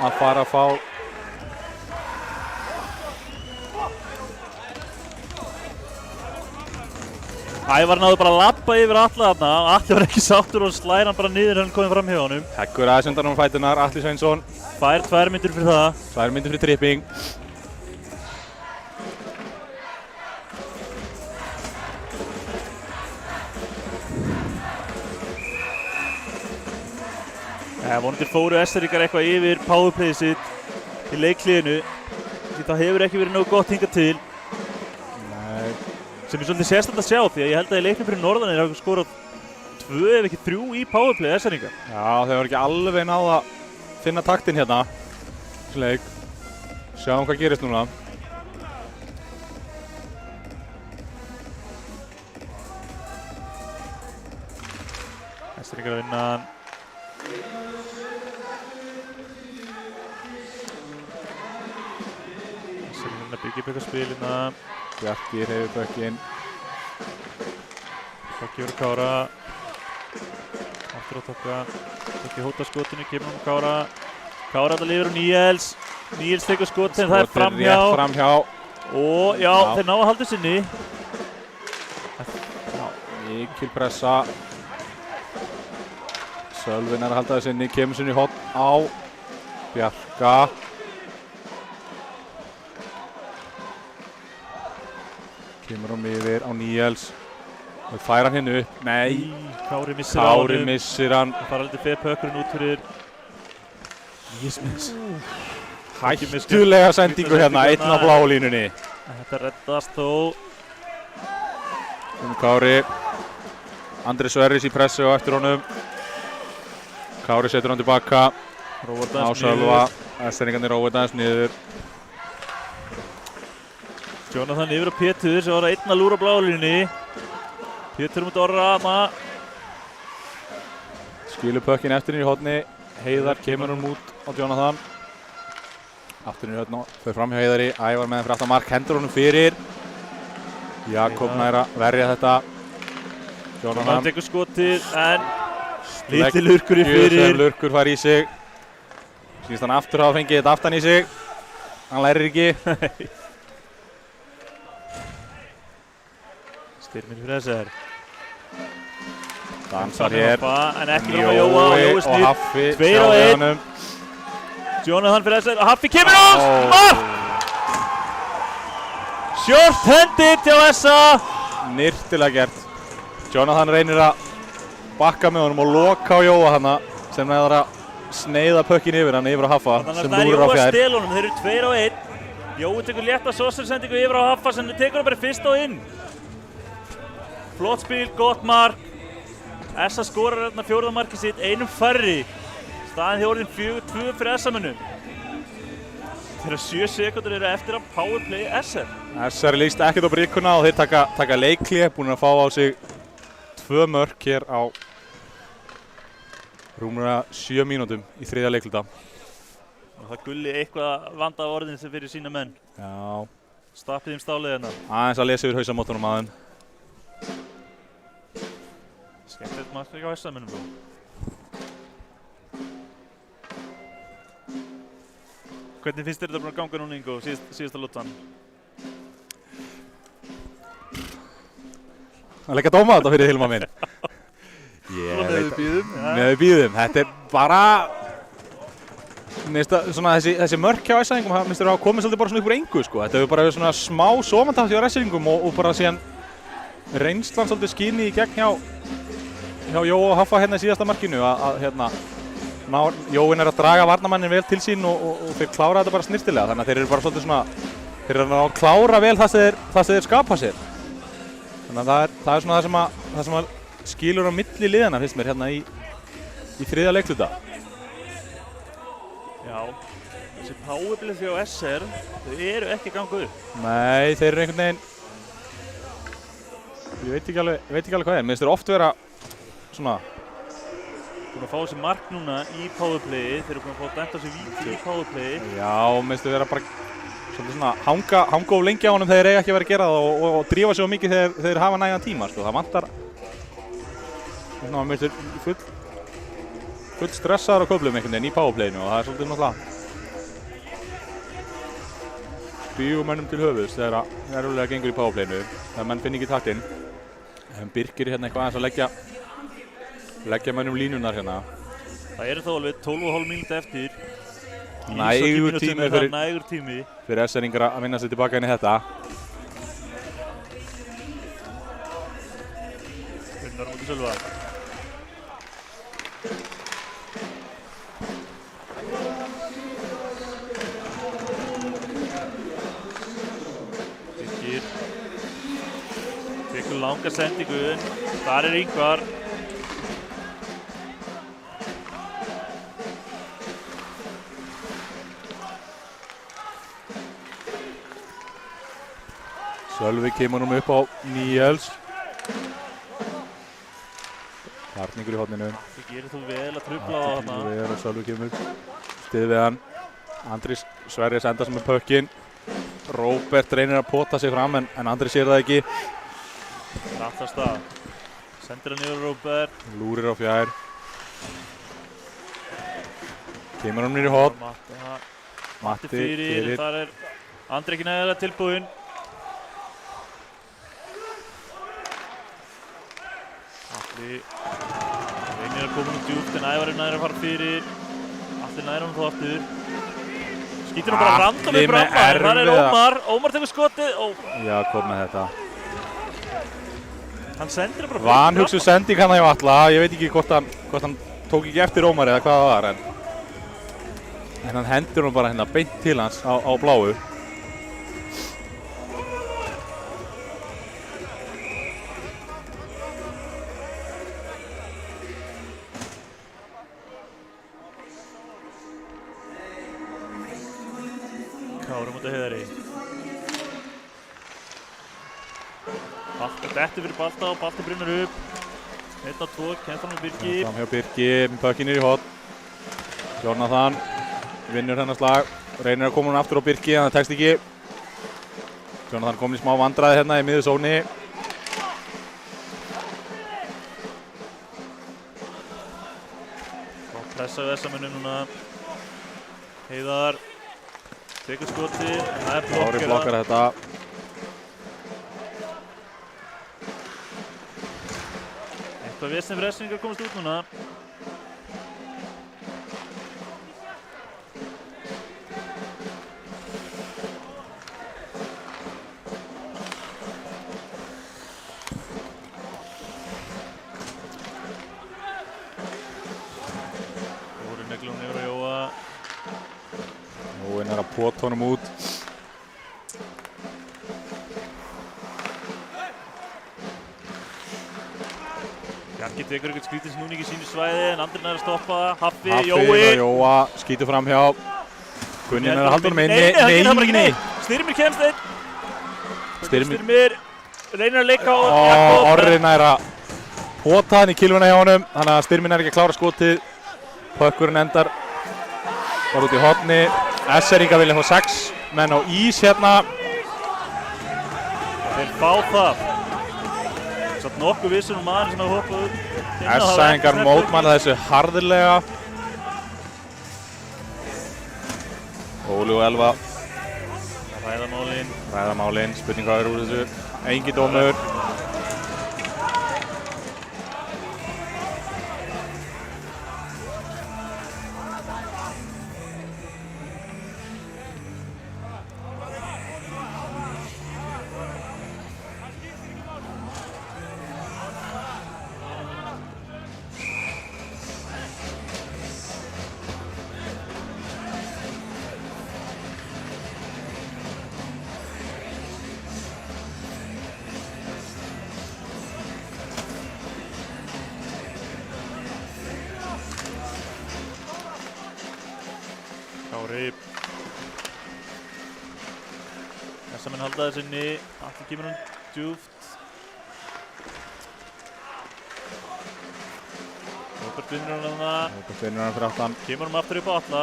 að fara að fá. Ævar náðu bara að lappa yfir Atla þarna. Atli var ekki sáttur og slæðir hann bara niður hann komið fram hjá honum. Heggur aðeins undan fæturnar, Atli Sveinsson. Fær 2 mínútur fyrir það. 2 mínútur fyrir tripping. Vonandi fóru SR-ingar eitthvað yfir powerplayið sitt í leikhliðinu. Því það hefur ekki verið nógu gott hingað til. Nei. Sem er svolítið sérstætt að sjá því að ég held að í leiknum fyrir norðan hafa skorað 2 ef ekki 3 í powerplayið SR-ingar. Já, þeir voru ekki alveg náð að finna taktinn hérna. Þessi leik. Sjáum hvað gerist núna. SR-ingar að vinna. Byggja upp eitthvað spilina. Bjarki hreyfir bökkinn. Bjarki voru Kára. Aftur á tokka. Ekki hóta skotinu, kemur Kára. Kára alltaf lifir á Níels. Níels tekur skotin, það er framhjá. Rétt framhjá. Og já, þeir ná að halda sinni. Mikil pressa. Sölvin að halda sinni, kemur sinni hotn á Bjarka. Kemur hann yfir á Níels. Það fær hann hérna upp. Nei. Kári missir á honum. Kári missir hann. Það fara aldrei pökkurinn út fyrir. Hættulega sendingu hérna, einn á bláu línunni. Þetta reddast þó. Kári. Andri Sverris í pressu á eftir honum. Kári setur hann tilbaka. Á Sölva. SR-ingarnir róið aðeins niður. Jonathan yfir á Pétur sem var einn að lúra á blálínunni. Pétur út Orra hana. Skilur pökkinn eftir inn í horni. Heiðar kemur hann út á Jonathan. Aftur inn í horni, þau fram hjá Heiðari. Ævar með hann fyrir aftan mark, hendur honum fyrir. Jakob nær að verja þetta. Jonathan tekur skotið en lítið lurkur í fyrir. Lurkur fær í sig. Sýnst hann aftur hafa fengið þetta aftan í sig. Hann lærir ekki. Styrmir fyrir SR. Dansar hér. En ekki fram á Jóa. Jói snýr. 2 á 1. Jonathan fyrir SR. Haffi kemur ás! Mark! Short-handed hjá SA. Nyrtilega gert. Jonathan reynir að bakka með honum og loka á Jóa hana sem næður að sneiða pökkinn yfir hann yfir á Haffa sem lúrir á fjær. Jóa stel honum. Þeir eru 2 á 1. Jói tekur létta sóselsendingu yfir á Haffa sem tekur hann bara fyrst á inn. Flott spil, gott mark. SA skorar hérna 4. markið sitt, einum færri. Staðan því orðin 4-2 fyrir SA-mönnum. Þeirra 7 sekúndur eru eftir að powerplay SR. SR líst ekkert á bríkuna og þeir taka leikhlé, búin að fá á sig 2 mörk hér á rúmlega 7 mínútum í 3. leikluta. Og það Gulli eitthvað vanda á orðin sem fyrir sína menn. Já. Stappið stálið hérna. Aðeins að lesa yfir hausamótunum aðeim. Skemmtilegt mark á SA-mönnum þó. Hvernig finnst þér þetta búin að ganga núna, Ingo, síðasta lottan? Það er ekki að dóma þetta fyrir Hilma minn. Með við býðum. Með við býðum. Þetta er bara... Svona þessi mörk hjá SA-ingum minnst þér að komið svolítið bara svona upp úr engu, sko. Þetta hefur bara verið svona smá somantátt hjá SA-ingum og bara síðan reynslan svolítið skíni í gegn hjá Jóa og Haffa hérna í síðasta markinu að hérna Jóin er að draga varnarmannin vel til sín og þeir klára þetta bara snirtilega, þannig að þeir eru bara svolítið svona þeir eru að klára vel það sem þeir skapa sér. Þannig að það er svona það sem að skilur á milli liðana finnst mér hérna í 3. leikluta. Já, þessi powerplay hjá SR, þau eru ekki gangað upp. Nei, þeir eru einhvern veginn ég veit ekki alveg hvað það er. Mér finnst þeir oft vera svona Búin að fá þessi mark núna í powerplayi. Þeir eru búin að fá að dæmta sér víti í powerplayi. Já, mér finnst þeir vera bara svolítið svona hanga of lengi á honum þegar þeir eiga ekki að vera að gera það og drífa sig of mikið þegar þeir hafa nægan tíma, sko. Það vantar svona, mér finnst þeir full stressaður á köflum einhvern veginn í powerplayinu og það er svolítið náttúrulega bíu mönnum til höfuðs þegar það erulega gengur í powerplayinu þegar menn finn ekki taktinn. Birkir hérna eitthvað aðeins að leggja mönnum línunar hérna. Það eru þó alveg 12,5 mínúti eftir. Nægur tími fyrir SR-ingar að vinna sig tilbaka inn í þetta. Gunnar á móti Sölva. Birkir tekur langa sendingu. Þar er Ingvar. Sölvi kemur upp á Níels. Harningur í horninu. Það gerir þú vel að trufla á þarna. Sölvi kemur. Stið við hann. Andri Sverrir senda sem með pökkinn. Róbert reynir að pota sig fram en Andri sér það ekki. Rattast það. Sendir hann yfir Róbert. Lúrir á fjær. Kemur hann niður í horn. Matti fyrir. Þar er Andri ekki nægilega tilbúinn. Atli reynir að koma djúpt en Ævar er næri að fara fyrir. Atli næri hann þó aftur. Skýtur hann bara random upp ramma. Þar er Ómar. Ómar tekur skotið. Já, kom með þetta. Hann sendir bara vanhugsuð sending hann hjá Atla. Ég veit ekki hvort hann tók ekki eftir Ómar eða hvað það var en hann hendur hann bara hérna beint til hans á bláu. Kári mútið Heiðari. Dettur fyrir Balta og Balti brunnar upp. 1-2, kemst hann með Birki. Fram hjá Birki, pökkinn í horn. Jónatan vinnur þennan slag. Reynir að koma hann aftur á Birki en það tekst ekki. Jónatan komin í smá vandræði hérna í miðju zóni. Og pressa við SA-mönnum núna. Heiðar tekur skotið, en það er Kári blokkar þetta. Eitthvað vesen fyrir SR-ingar komast út núna. Þóri neglir hún yfir á Jóa. Jóin er að pota honum út. Bjarki tekur eitthvað skrítið snúning í sínu svæði en Andri nær að stoppa. Haffi, Haffi Jói. og Jóa skýtur fram hjá. Gunnin er að halda honum inni. Nei. Styrmir kemst einn. Styrmir reynir að leika á Orri nær að pota hann í kilvuna hjá honum. Þannig að Styrmir nær ekki að klára skotið. Pökkurinn endar bara út í horni. SR-ingar vilja fá 6 menn á ís hérna. Þeir fá það. Satt nokkuð vissur maður sem hafa hoppað upp. SR-ingar mótmæla þessu harðilega. Óli og Elva. Ræðamálin. Spurning hvað er úr þessu. Engi dómur. Kári. SA-menn halda þessu inni. Atli kemur hann djúpt. Róbert vinnur hann þarna. Róbert vinnur hann fyrir aftan. Kemur hann aftur upp á Alla.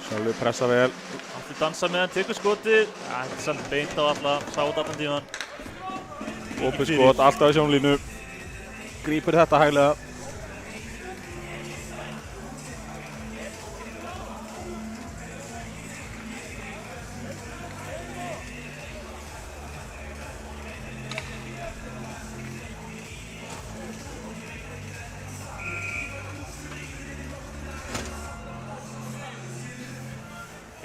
Sölvi pressa vel. Alli dansa með hann, tekur skotið. Þetta er samt beint á Alla, sá þetta allan tíman. Opið skot, alltaf í sjónlínu. Grípur þetta hæglega.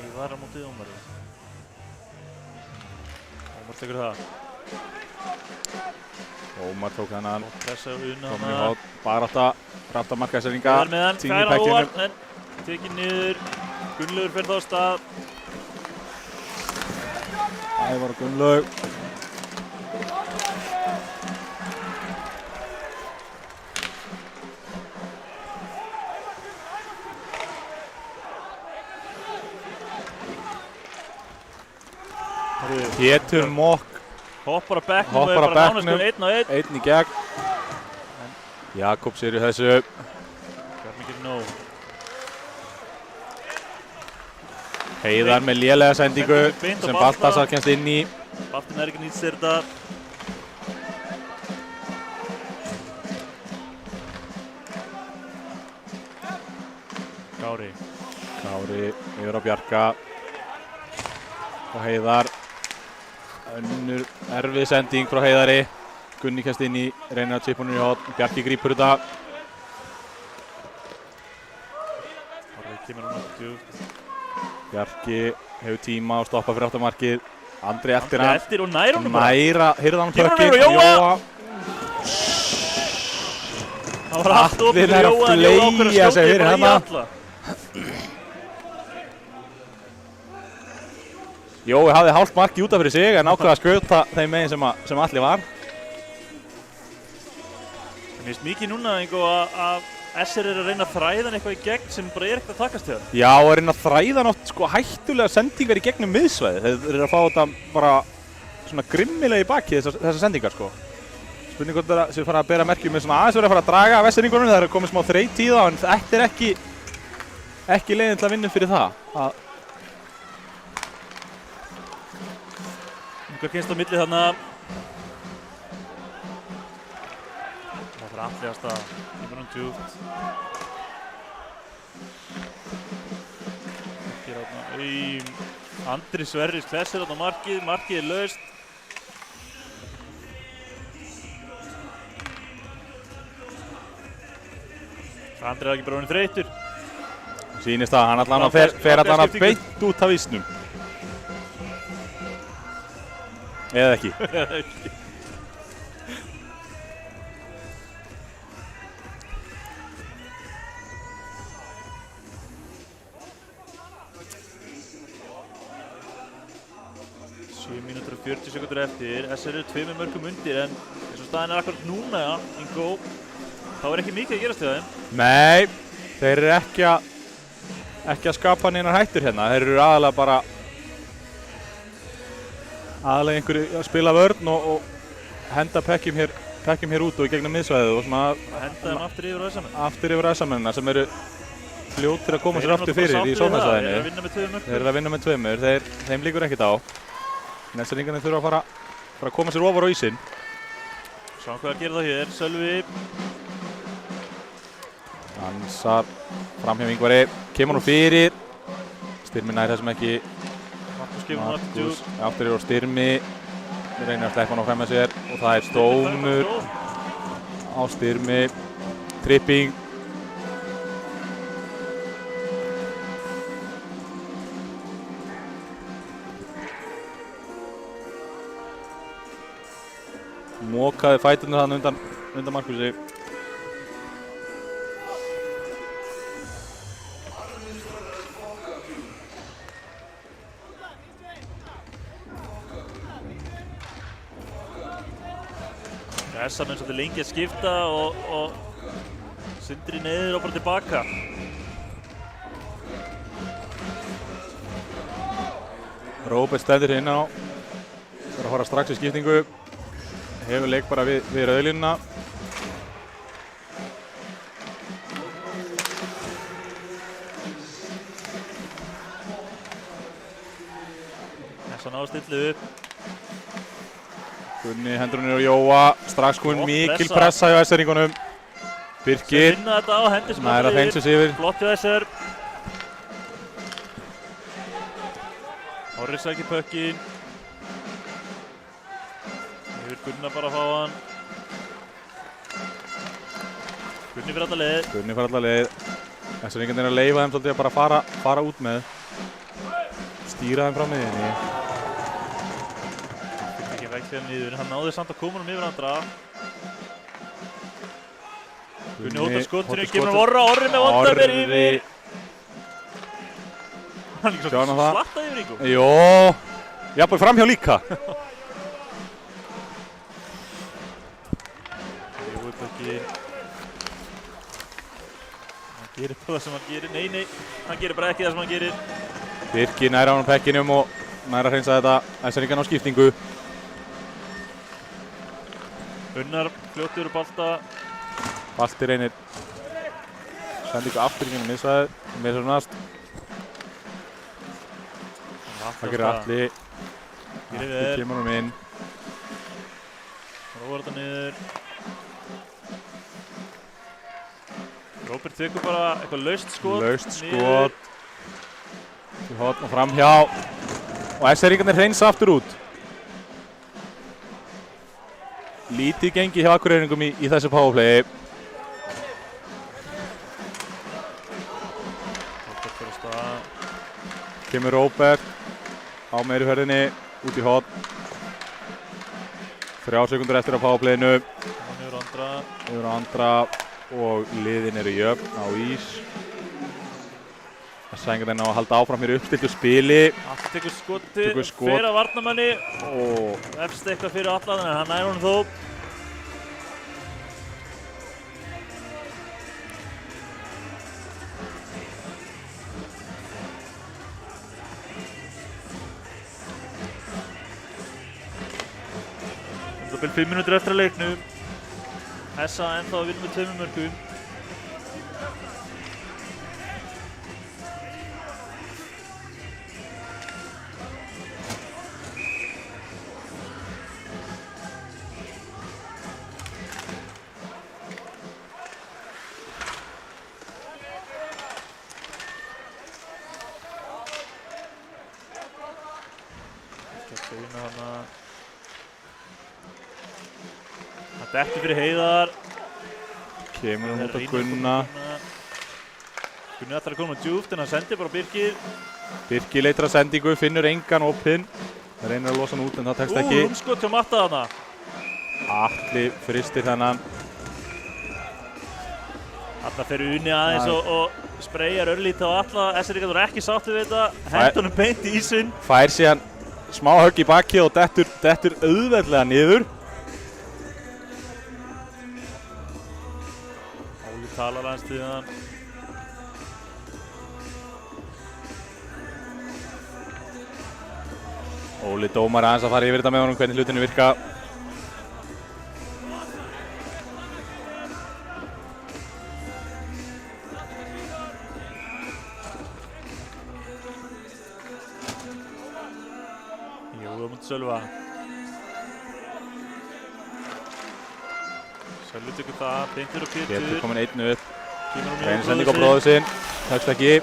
Eivar á mótið Ómari. Ómar tekur það. Ómar tók þennan. Pressa Una Komur í hótt, barátta, rafta markaðsendinga. Eivar með hann, færa Óvar, en tekið niður. Gunnlaugur fer þá af stað. Ævar og Gunnlaug. Pétur Mokk Hoppar á bekknum og hoppar á bara nánast bekknum. 1-1. Einn í gegn. Jakobs er í þessu. Bjarni gerir nóg. Heiðar með lélega sendingu Beint á sem Balta. Baltasar kemst inn í. Baltin er ekki nýtt sér þetta. Kári. Kári yfir á Bjarka. Og Heiðar. Önnur erfið sending frá Heiðari. Gunni kemst inn í, reynir að chipa honum í hótt. Bjarki grípur þetta. Orðið kemur hann upp djúpt. Bjarki hefur tíma og stoppa fyrir aftamarkið. Andri eftir hann. Eftir og nær honum bara. Næra, hirða hann Kemur hann pökkið. yfir á Jóa. Það var allt opið Allir fyrir er að Jóa en Jóa ákveður að fleygja sig skjóta fyrir bara í hana. alla. Jói hafði hálft marki út af fyrir sig en ákveða að skjóta þeim megin sem allir var. Mér finnst mikið núna að SR er að reyna að þræða hann eitthvað í gegn sem bara er ekkert að takast hjá. Já, og er reyna að þræða nátt sko hættulega sendingar í gegnum miðsvæði. Þeir eru að fá þetta bara svona grimmilega í baki þessar sendingar sko. Spurning hvort það sem fara að bera merkjum með svona aðeins verið að fara að draga af Vestfirðingunum. Það er komið smá þreyt í það en þetta er ekki leiðin til að vinna fyrir það. Hvað kemst á milli þarna? Það fyrir allir að staða. Kemur hann djúpt. Andri Sverris klessir þarna markið. Markið er laust. Andri er ekki bara honum þreytur. Sýnist það, hann allan að fer allan að beint út af ísnum. Eða ekki. Eða ekki. Mínútur og 40 sekundur eftir. SR eru 2 mörkum undir en eins og staðin er akkurat núna, Ingo, þá er ekki mikið að gerast við þeim. Nei, þeir eru ekki að skapa neinar hættur hérna. Þeir eru aðalega einhverju að spila vörn og henda pekkjum hér út og í gegnum miðsvæðið og svona henda þeim aftur yfir ræðsamenn. Aftur yfir ræðsamennina sem eru fljótir að koma sér aftur fyrir í sóknarsvæðinu. Þeir eru að vinna með 2. Þeim líkur ekkert á. Næstringarnir þurfa að fara að koma sér ofar á ísinn. Sjáum hvað að gera það hér. Sölvi. Dansar framhjá Ingvari. Kemur nú fyrir. Styrmi nær þessum ekki. Markus kemur hann aftur djúpt. Aftur yfir á Styrmi. Reynir að sleppa hann á frem með sér. Og það er stónur á Styrmi. Tripping. Mokaði fæturna þann undan Markusi. Þessar menn svolítið lengi að skipta og Sindri niður og bara tilbaka. Róbert stendur inn á. Það er að fara strax í skiptingu. Hefur leik bara við rauðlínuna. Essa ná að stilla upp. Gunni hendur hún á Jóa, strax komin Flott mikil pressa. pressa hjá SR-ingunum. Birkir, Þeir vinna þetta á, hendur sem nær að hreinsa sig yfir. Flott hjá SR. Orri sækir pökkinn. Yfir Gunna bara að fá hann. Gunni fyrir alla leið. Gunni fara alla leið. SR-ingarnir er að leyfa þeim svolítið að bara fara út með. Stýra þeim frá miðjunni. Fikk ekki vekk fyrir niður, hann náði samt að koma honum yfir andra. Gunni hóttar skotinu, kemur hann Orri með vondarver yfir. Hann líka svo slattaði yfir ykkur. Jó, jafnvel framhjá líka. Jói pökkinn. Hann gerir bara það sem hann gerir. Nei, hann gerir bara ekki það sem hann gerir. Birkir nær á hann pekkinum og nær að hreinsa þetta. SR-ingarn á skiptingu. Unnar fljóttur úr bolta. Balti reynir. Sendingu aftur í gennum missaði. Missar næst. Það gerir Atli. Atli kemur hann inn. Róar þetta niður. Róbert tekur bara eitthvað laust skot. Laust skot. Til horn og framhjá. Og SR-ingarnir hreinsa aftur út. Lítið gengi hjá Akureyringum í þessu powerplayi. Róbert fyrir að staða. Kemur Róbert á meiri ferðinni út í horn. 3 sekundur eftir á powerplayinu. Hann yfir andra. Yfir andra og liðin eru jöfn á ís. Sæðingarnir ná að halda áfram hér uppstiltu spili. Atli tekur skotið, fer að varnarmanni og efst eitthvað fyrir Atla, en hann nær honum þó. Það byrjum 5 mínútur eftir að leiknum. SA ennþá að vinna með 2 mörkum. Það dettur fyrir Heiðar. Kemur hann út á Gunna. Gunni ætlar að koma djúpt en hann sendir bara Birkir. Birkir leitar að sendingu, finnur engan opinn. Það reynir að losa hann út en það tekst ekki. Rúmskot hjá Matta þarna. Atli fristir þennan. Atla fyrir Unni aðeins og spreyjar örlítið á Atla. SR-ingarnir ekki sáttu við þetta. Hendur honum beint í ísinn. Fær síðan smá högg í bakið og dettur auðveldlega niður. Óli talar aðeins til hann. Óli dómar aðeins að fara yfir þetta með honum hvernig hlutinu virka. Sölva. Sölvi tekur það, Pintur og Pétur. Pétur komin einn upp. Reynir sending á bróður sinn. Tekst ekki.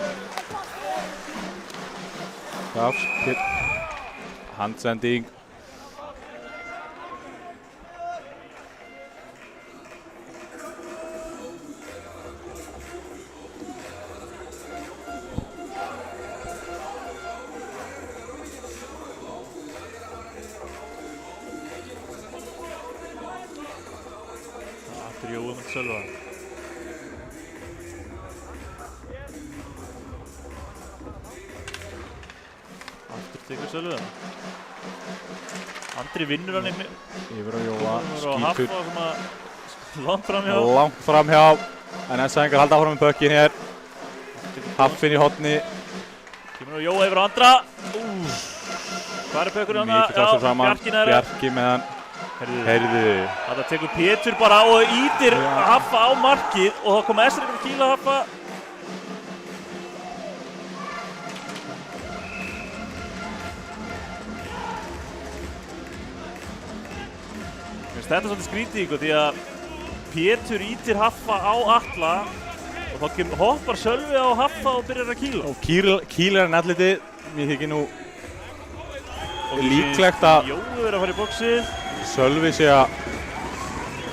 Jafs, handsending. Sölva. Aftur tekur Sölva. Andri vinnur hann yfir á Jóa. Skítur. Langt framhjá. Langt framhjá. En SR-ingar halda áfram með pökkinn hér. Haffinn í horni. Kemur á Jóa yfir á andra. Hvað er pökkurinn hann? Mikið kraftur saman. Bjarki með hann. Heyrðu. Þetta tekur Pétur bara á og ýtir Haffa á markið og þá kom SR-ingar að kýla Haffa. Þetta er svolítið skrítið því að Pétur ítir Haffa á Atla og þá hoppar Sölvi á Haffa og byrjar að kýla. Og kýlar hann alliti, mér þykir nú líklegt að Jói verið að fara í boxið. Sölvi sé að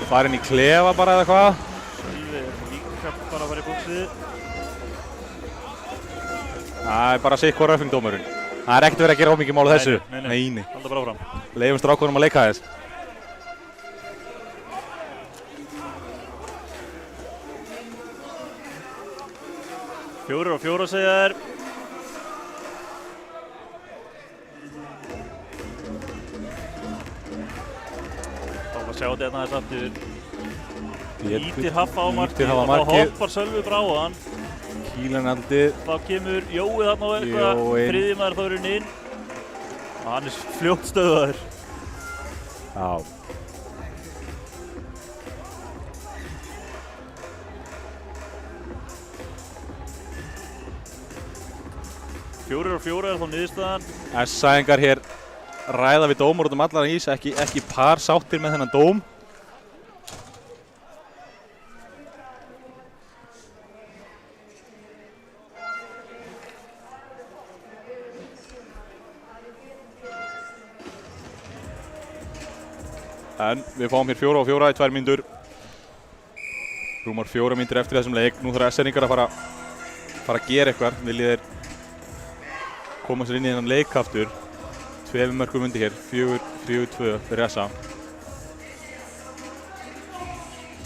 fara inn í klefa bara eða hvað. Sölvi líka bara að fara í boxið. Það er bara sitt hvað röfingdómurinn. Það er ekkert verið að gera of mikið mál af þessu. Nei. Halda bara áfram. Leifum strákunum að leika þess. Fjórir og fjóra segja þær. Þá var að sjá þetta þess aftur. Ítir Haffa á markið og þá hoppar Sölvi bara á hann. Kýlan alltið. Þá kemur Jói þarna á eitthvað, þriðji maður þá er inn. Og hann er fljótt stöðaður. Já. Fjórir og fjóra er þá niðurstaðan. S-sæðingar hér ræða við dómar út allar ís, ekki par sáttir með þennan dóm. En við fáum hér 4 og 4 í 2 mínútur. Rúmar 4 mínútur eftir þessum leik. Nú þarf S-sæðingar að fara að gera eitthvað. Viljið þeir koma sér inn í þennan leik aftur. 2 mörkum undir hér, 4-2 fyrir SA.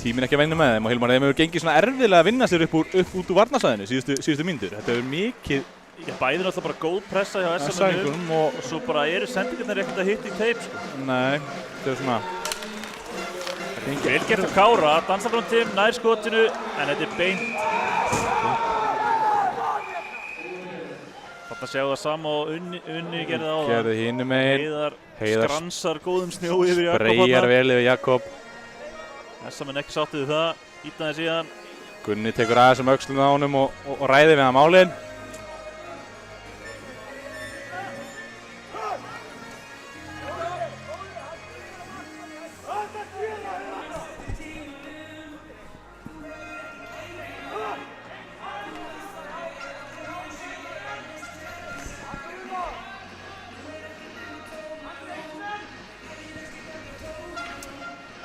Tíminn ekki að vinna með þeim og Hilmar, þeim hefur gengið svona erfiðlega að vinna sér upp út úr varnarsvæðinu síðustu mínútur. Þetta hefur mikið... Já, bæði náttúrulega bara góð pressa hjá SM-unum og svo bara eru sendingarnir ekkert að hitta í teip, sko. Nei, þetta er svona... Vel gert af Kára, dansar frá Tim, nær skotinu, en þetta er beint. Þarna séu það sama og Unni gerði á það. Gerði hinum megin. Heiðar skransar góðum snjó yfir Jakob. Spreyjar vel yfir Jakob. SM-un ekki sáttið við það, ítaði síðan. Gunni tekur aðeins öxlum á honum og ræði við hann málin.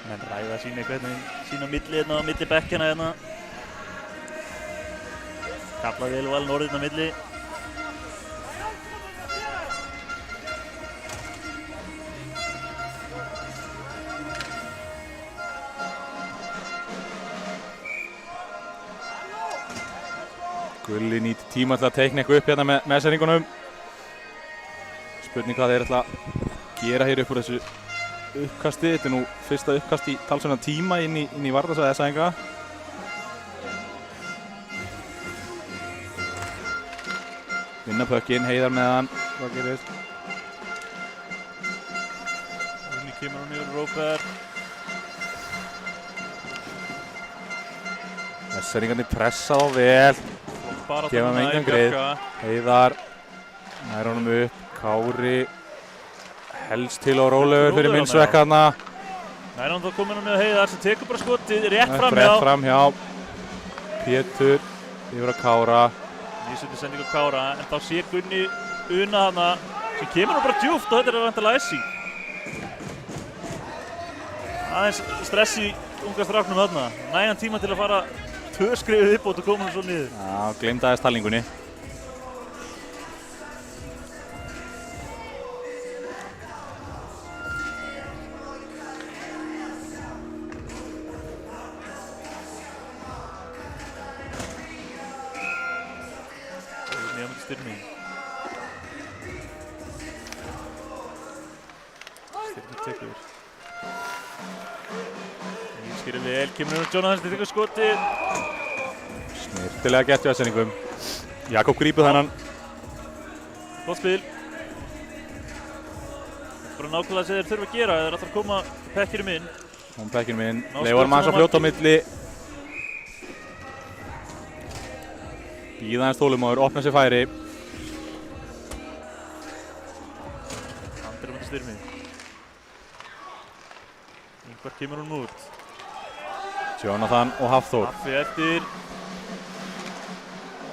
Menn ræða sína milli hérna á milli bekkjana hérna. Kallaði vel og vel norðinn á milli. Gulli nýtir tíma til að teikna eitthvað upp hérna með sendingunum. Spurning hvað þeir ætla að gera hér upp úr þessu uppkasti. Þetta er nú fyrsta uppkast í talsverðan tíma inn í varnarsvæði S-æðinga. Vinna pökkinn, Heiðar með hann. Hvað gerist? Unni kemur hún yfir Róbert. S-æðingarnir pressa þá vel. Gefa með engan grið. Heiðar nær honum upp. Kári helst til og rólegur fyrir minnsvekka þarna. Nær hann þá komin með Heiðar sem tekur bara skotið rétt framhjá. Rétt framhjá. Pétur yfir að Kára. Nýsöndi sending á Kára, en þá sé Gunni Una þarna sem kemur nú bara djúpt og þetta er vantilega Essi. Aðeins stress í unga stráknum þarna. Nægan tíma til að fara 2 skrifið uppbót og koma hann svo niður. Já, gleymdaðist talningunni. Styrmi tekur. Skýrir vel, kemur hún Jonathan til tekur skotið. Snirtilega gert við aðsendingum. Jakob grípur þennan. Gott spil. Bara nákvæmlega sem þeir þurfa að gera, þeir ætla að koma pekkinum inn. Kom pekkinum inn. Leifar manns að fljóta á milli. Bíða hans þolinmóður, opna sér færi. Andri á Styrmi. Hvar kemur hún út? Jonathan og Hafþór. Haffi eftir.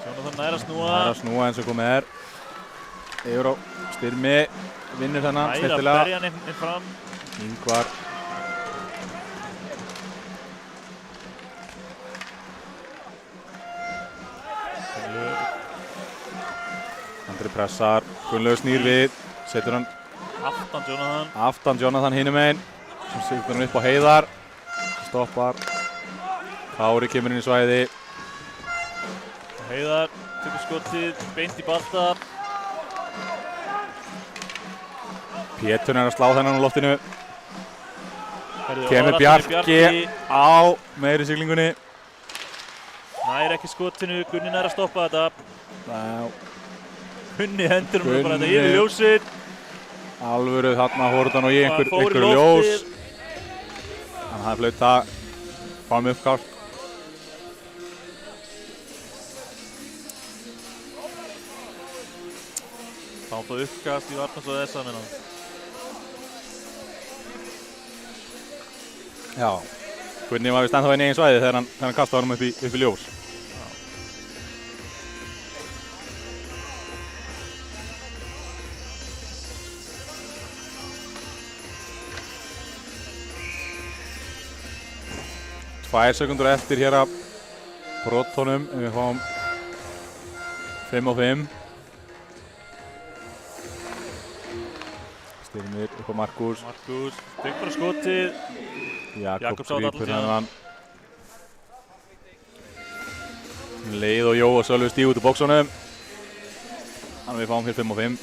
Jonathan nær að snúa. Nær að snúa eins og komið er. Yfir á Styrmi, vinnur þennan Nær að snirtilega. berja hann inn fram. Ingvar. Andri pressar, Gunnlaugur snýr við, setur hann Aftan Jonathan. aftan Jonathan hinum einn, sem setur hann upp á Heiðar, stoppar. Kári kemur inn í svæði. Heiðar tekur skotið, beint í balta. Pétur er að slá þennan á loftinu. Herðu, Kemur Árni Bjarki á meiri siglingunni. Nær ekki skotinu, Gunni nær að stoppa þetta. Já, Gunni hendur hann bara Gunni. þetta yfir ljósið. alvöru þarna Hórdan og ég Hann fór í einhver loftið. ljós. Þannig að það er flauta, fáum uppgátt. Þá það uppkast í Varnars og þessa minna. Já, Gunni var vist ennþá inn í eigin svæði þegar hann kastaði honum upp í ljós. Tvær sekundur eftir hér af brotunum, við fáum 5 og 5. Styrmir upp á Markus. Markus tekur bara skotið. Jakob sá þetta grípur allan hennan. Leið og Jó og Sölvi stíg út úr bóksunum. Þannig að við fáum hér 5 og 5.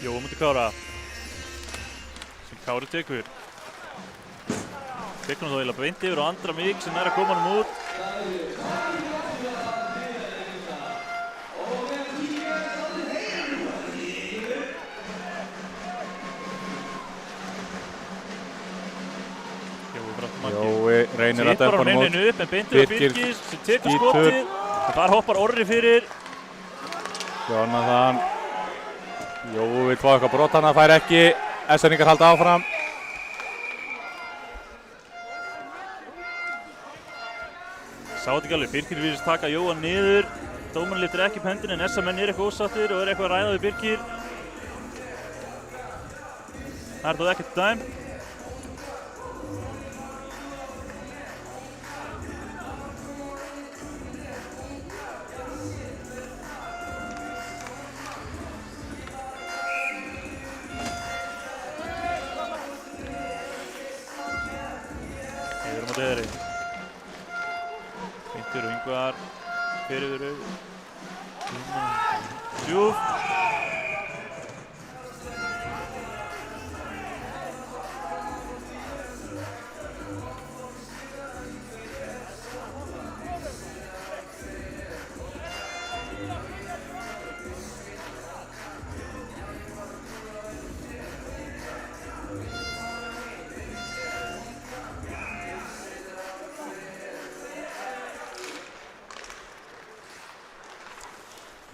Jó múti Kára. Sem Kári tekur. Tekur hann þá eiginlega beint yfir og Andra Mík sem nær að koma hann út. Jói brátt markið. Jói reynir að Tippar dempa hann hann reynin mót. upp en beint yfir Birkir Birgis sem tekur skýtur. skotið. Og þar hoppar Orri fyrir. Jonathan. Jói vil fá eitthvað brot, hann fær ekki. SR-ingar halda áfram. Sá þetta ekki alveg, Birkir virðist taka Jóa niður. Dómarinn lyftir ekki upp hendinni en SA-menn eru eitthvað ósáttir og eru eitthvað að ræða við Birkir. Það er þó ekkert dæmt. Heiður á móti Heiðari. Pintur og Ingvar fyrir Djúf.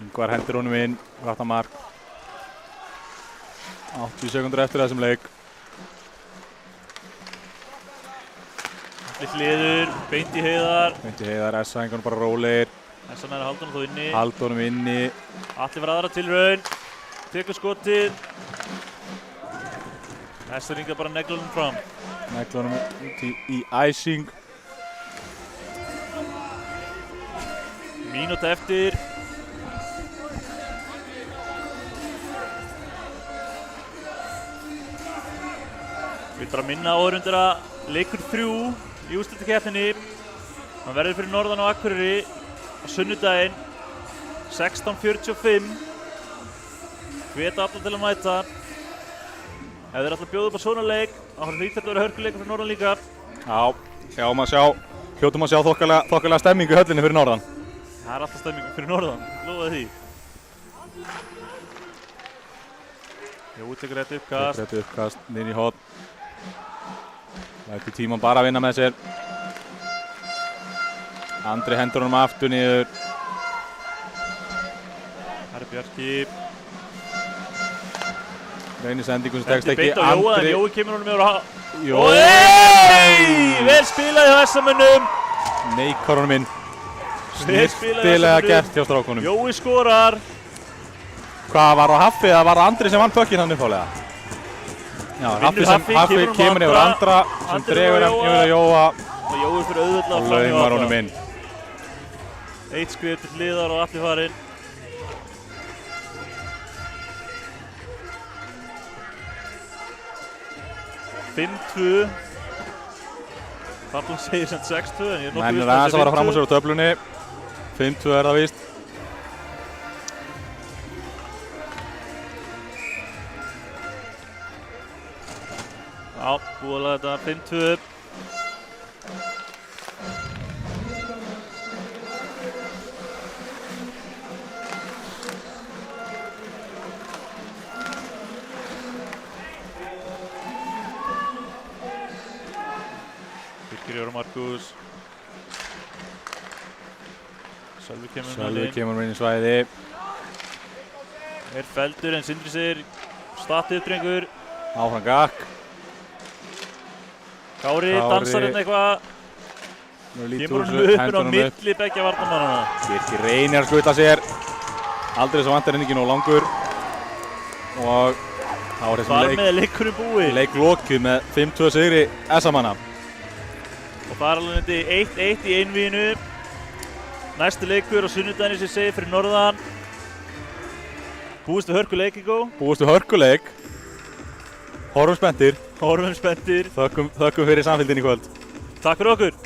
Ingvar hendur honum inn, rætta mark. 80 sekundur eftir þessum leik. Allir hliður, beint í Heiðar. Beint í Heiðar, SA-ingar bara rólegir. Þessan er að halda hann þó inni. Halda honum inni. Allir var aðra tilraun. Tekur skotið. SA-ringar bara negla hann fram. Negla honum út í icing. Mínúta eftir. Við bara minna áhorfendur að leikur 3 í úrslitakeppninni. Hann verður fyrir norðan á Akureyri á sunnudaginn 16:45. Hveta alla til að mæta. Ef þeir ætla að bjóða upp á svona leik, þá hann hlýtur að vera hörkuleikur fyrir norðan líka. Já, hljótum að sjá þokkalega stemmingu í höllinni fyrir norðan. Það er alltaf stemming fyrir norðan, lofaði því. Jó, tekur þetta uppkast. Þetta uppkast, inn í hotn. Lætur tíman bara að vinna með sér. Andri hendur honum aftur niður. Harri Bjarki. Reynir sendingu sem tekst ekki. Beint á Jóa, en Jói kemur honum yfir á Jói! Vel spilaði á SM-unum. Neikar honum inn. Vel spilaði á Snirtilega SM-unum. gert hjá strákunum. Jói skorar. Hvað var það Haffi eða var það Andri sem vann pökkinn hann uppálega? Já, Haffi kemur yfir Andra sem dregur hann yfir að Jóa. Og Jói fyrir auðvitað Og laumar honum inn. Eitt skrið til hliðar og allir farinn. Karlun segir sem 6-2 en ég er nokkuð Menn er aðeins að fara fram úr sér á töflunni. 5-2 er það víst. Já, búið að laga þetta 5-2. Birkir Jóra Markus. Sölvi kemur inn í svæði. Er feldur en Sindri segir statið upp drengur. Áfram gakk. Kári dansar hérna eitthvað. Kemur hann upp á milli beggja varnarmannanna. Birkir reynir að skauta sér. Aldrei svo vantar henni ekki nóg langur. Og þá er þessum leikurinn búið. Leik lokið með 5-2 sigri SA-manna. Og það er alveg þetta 1-1 í einvíginu. Næsti leikur á sunnudaginn sem segir fyrir norðan. Búist við hörkuleik, Ígó? Búist við hörkuleik. Horfum spenntir. Horfum spenntir. Þökkum fyrir samfylgdina í kvöld. Takk fyrir okkur.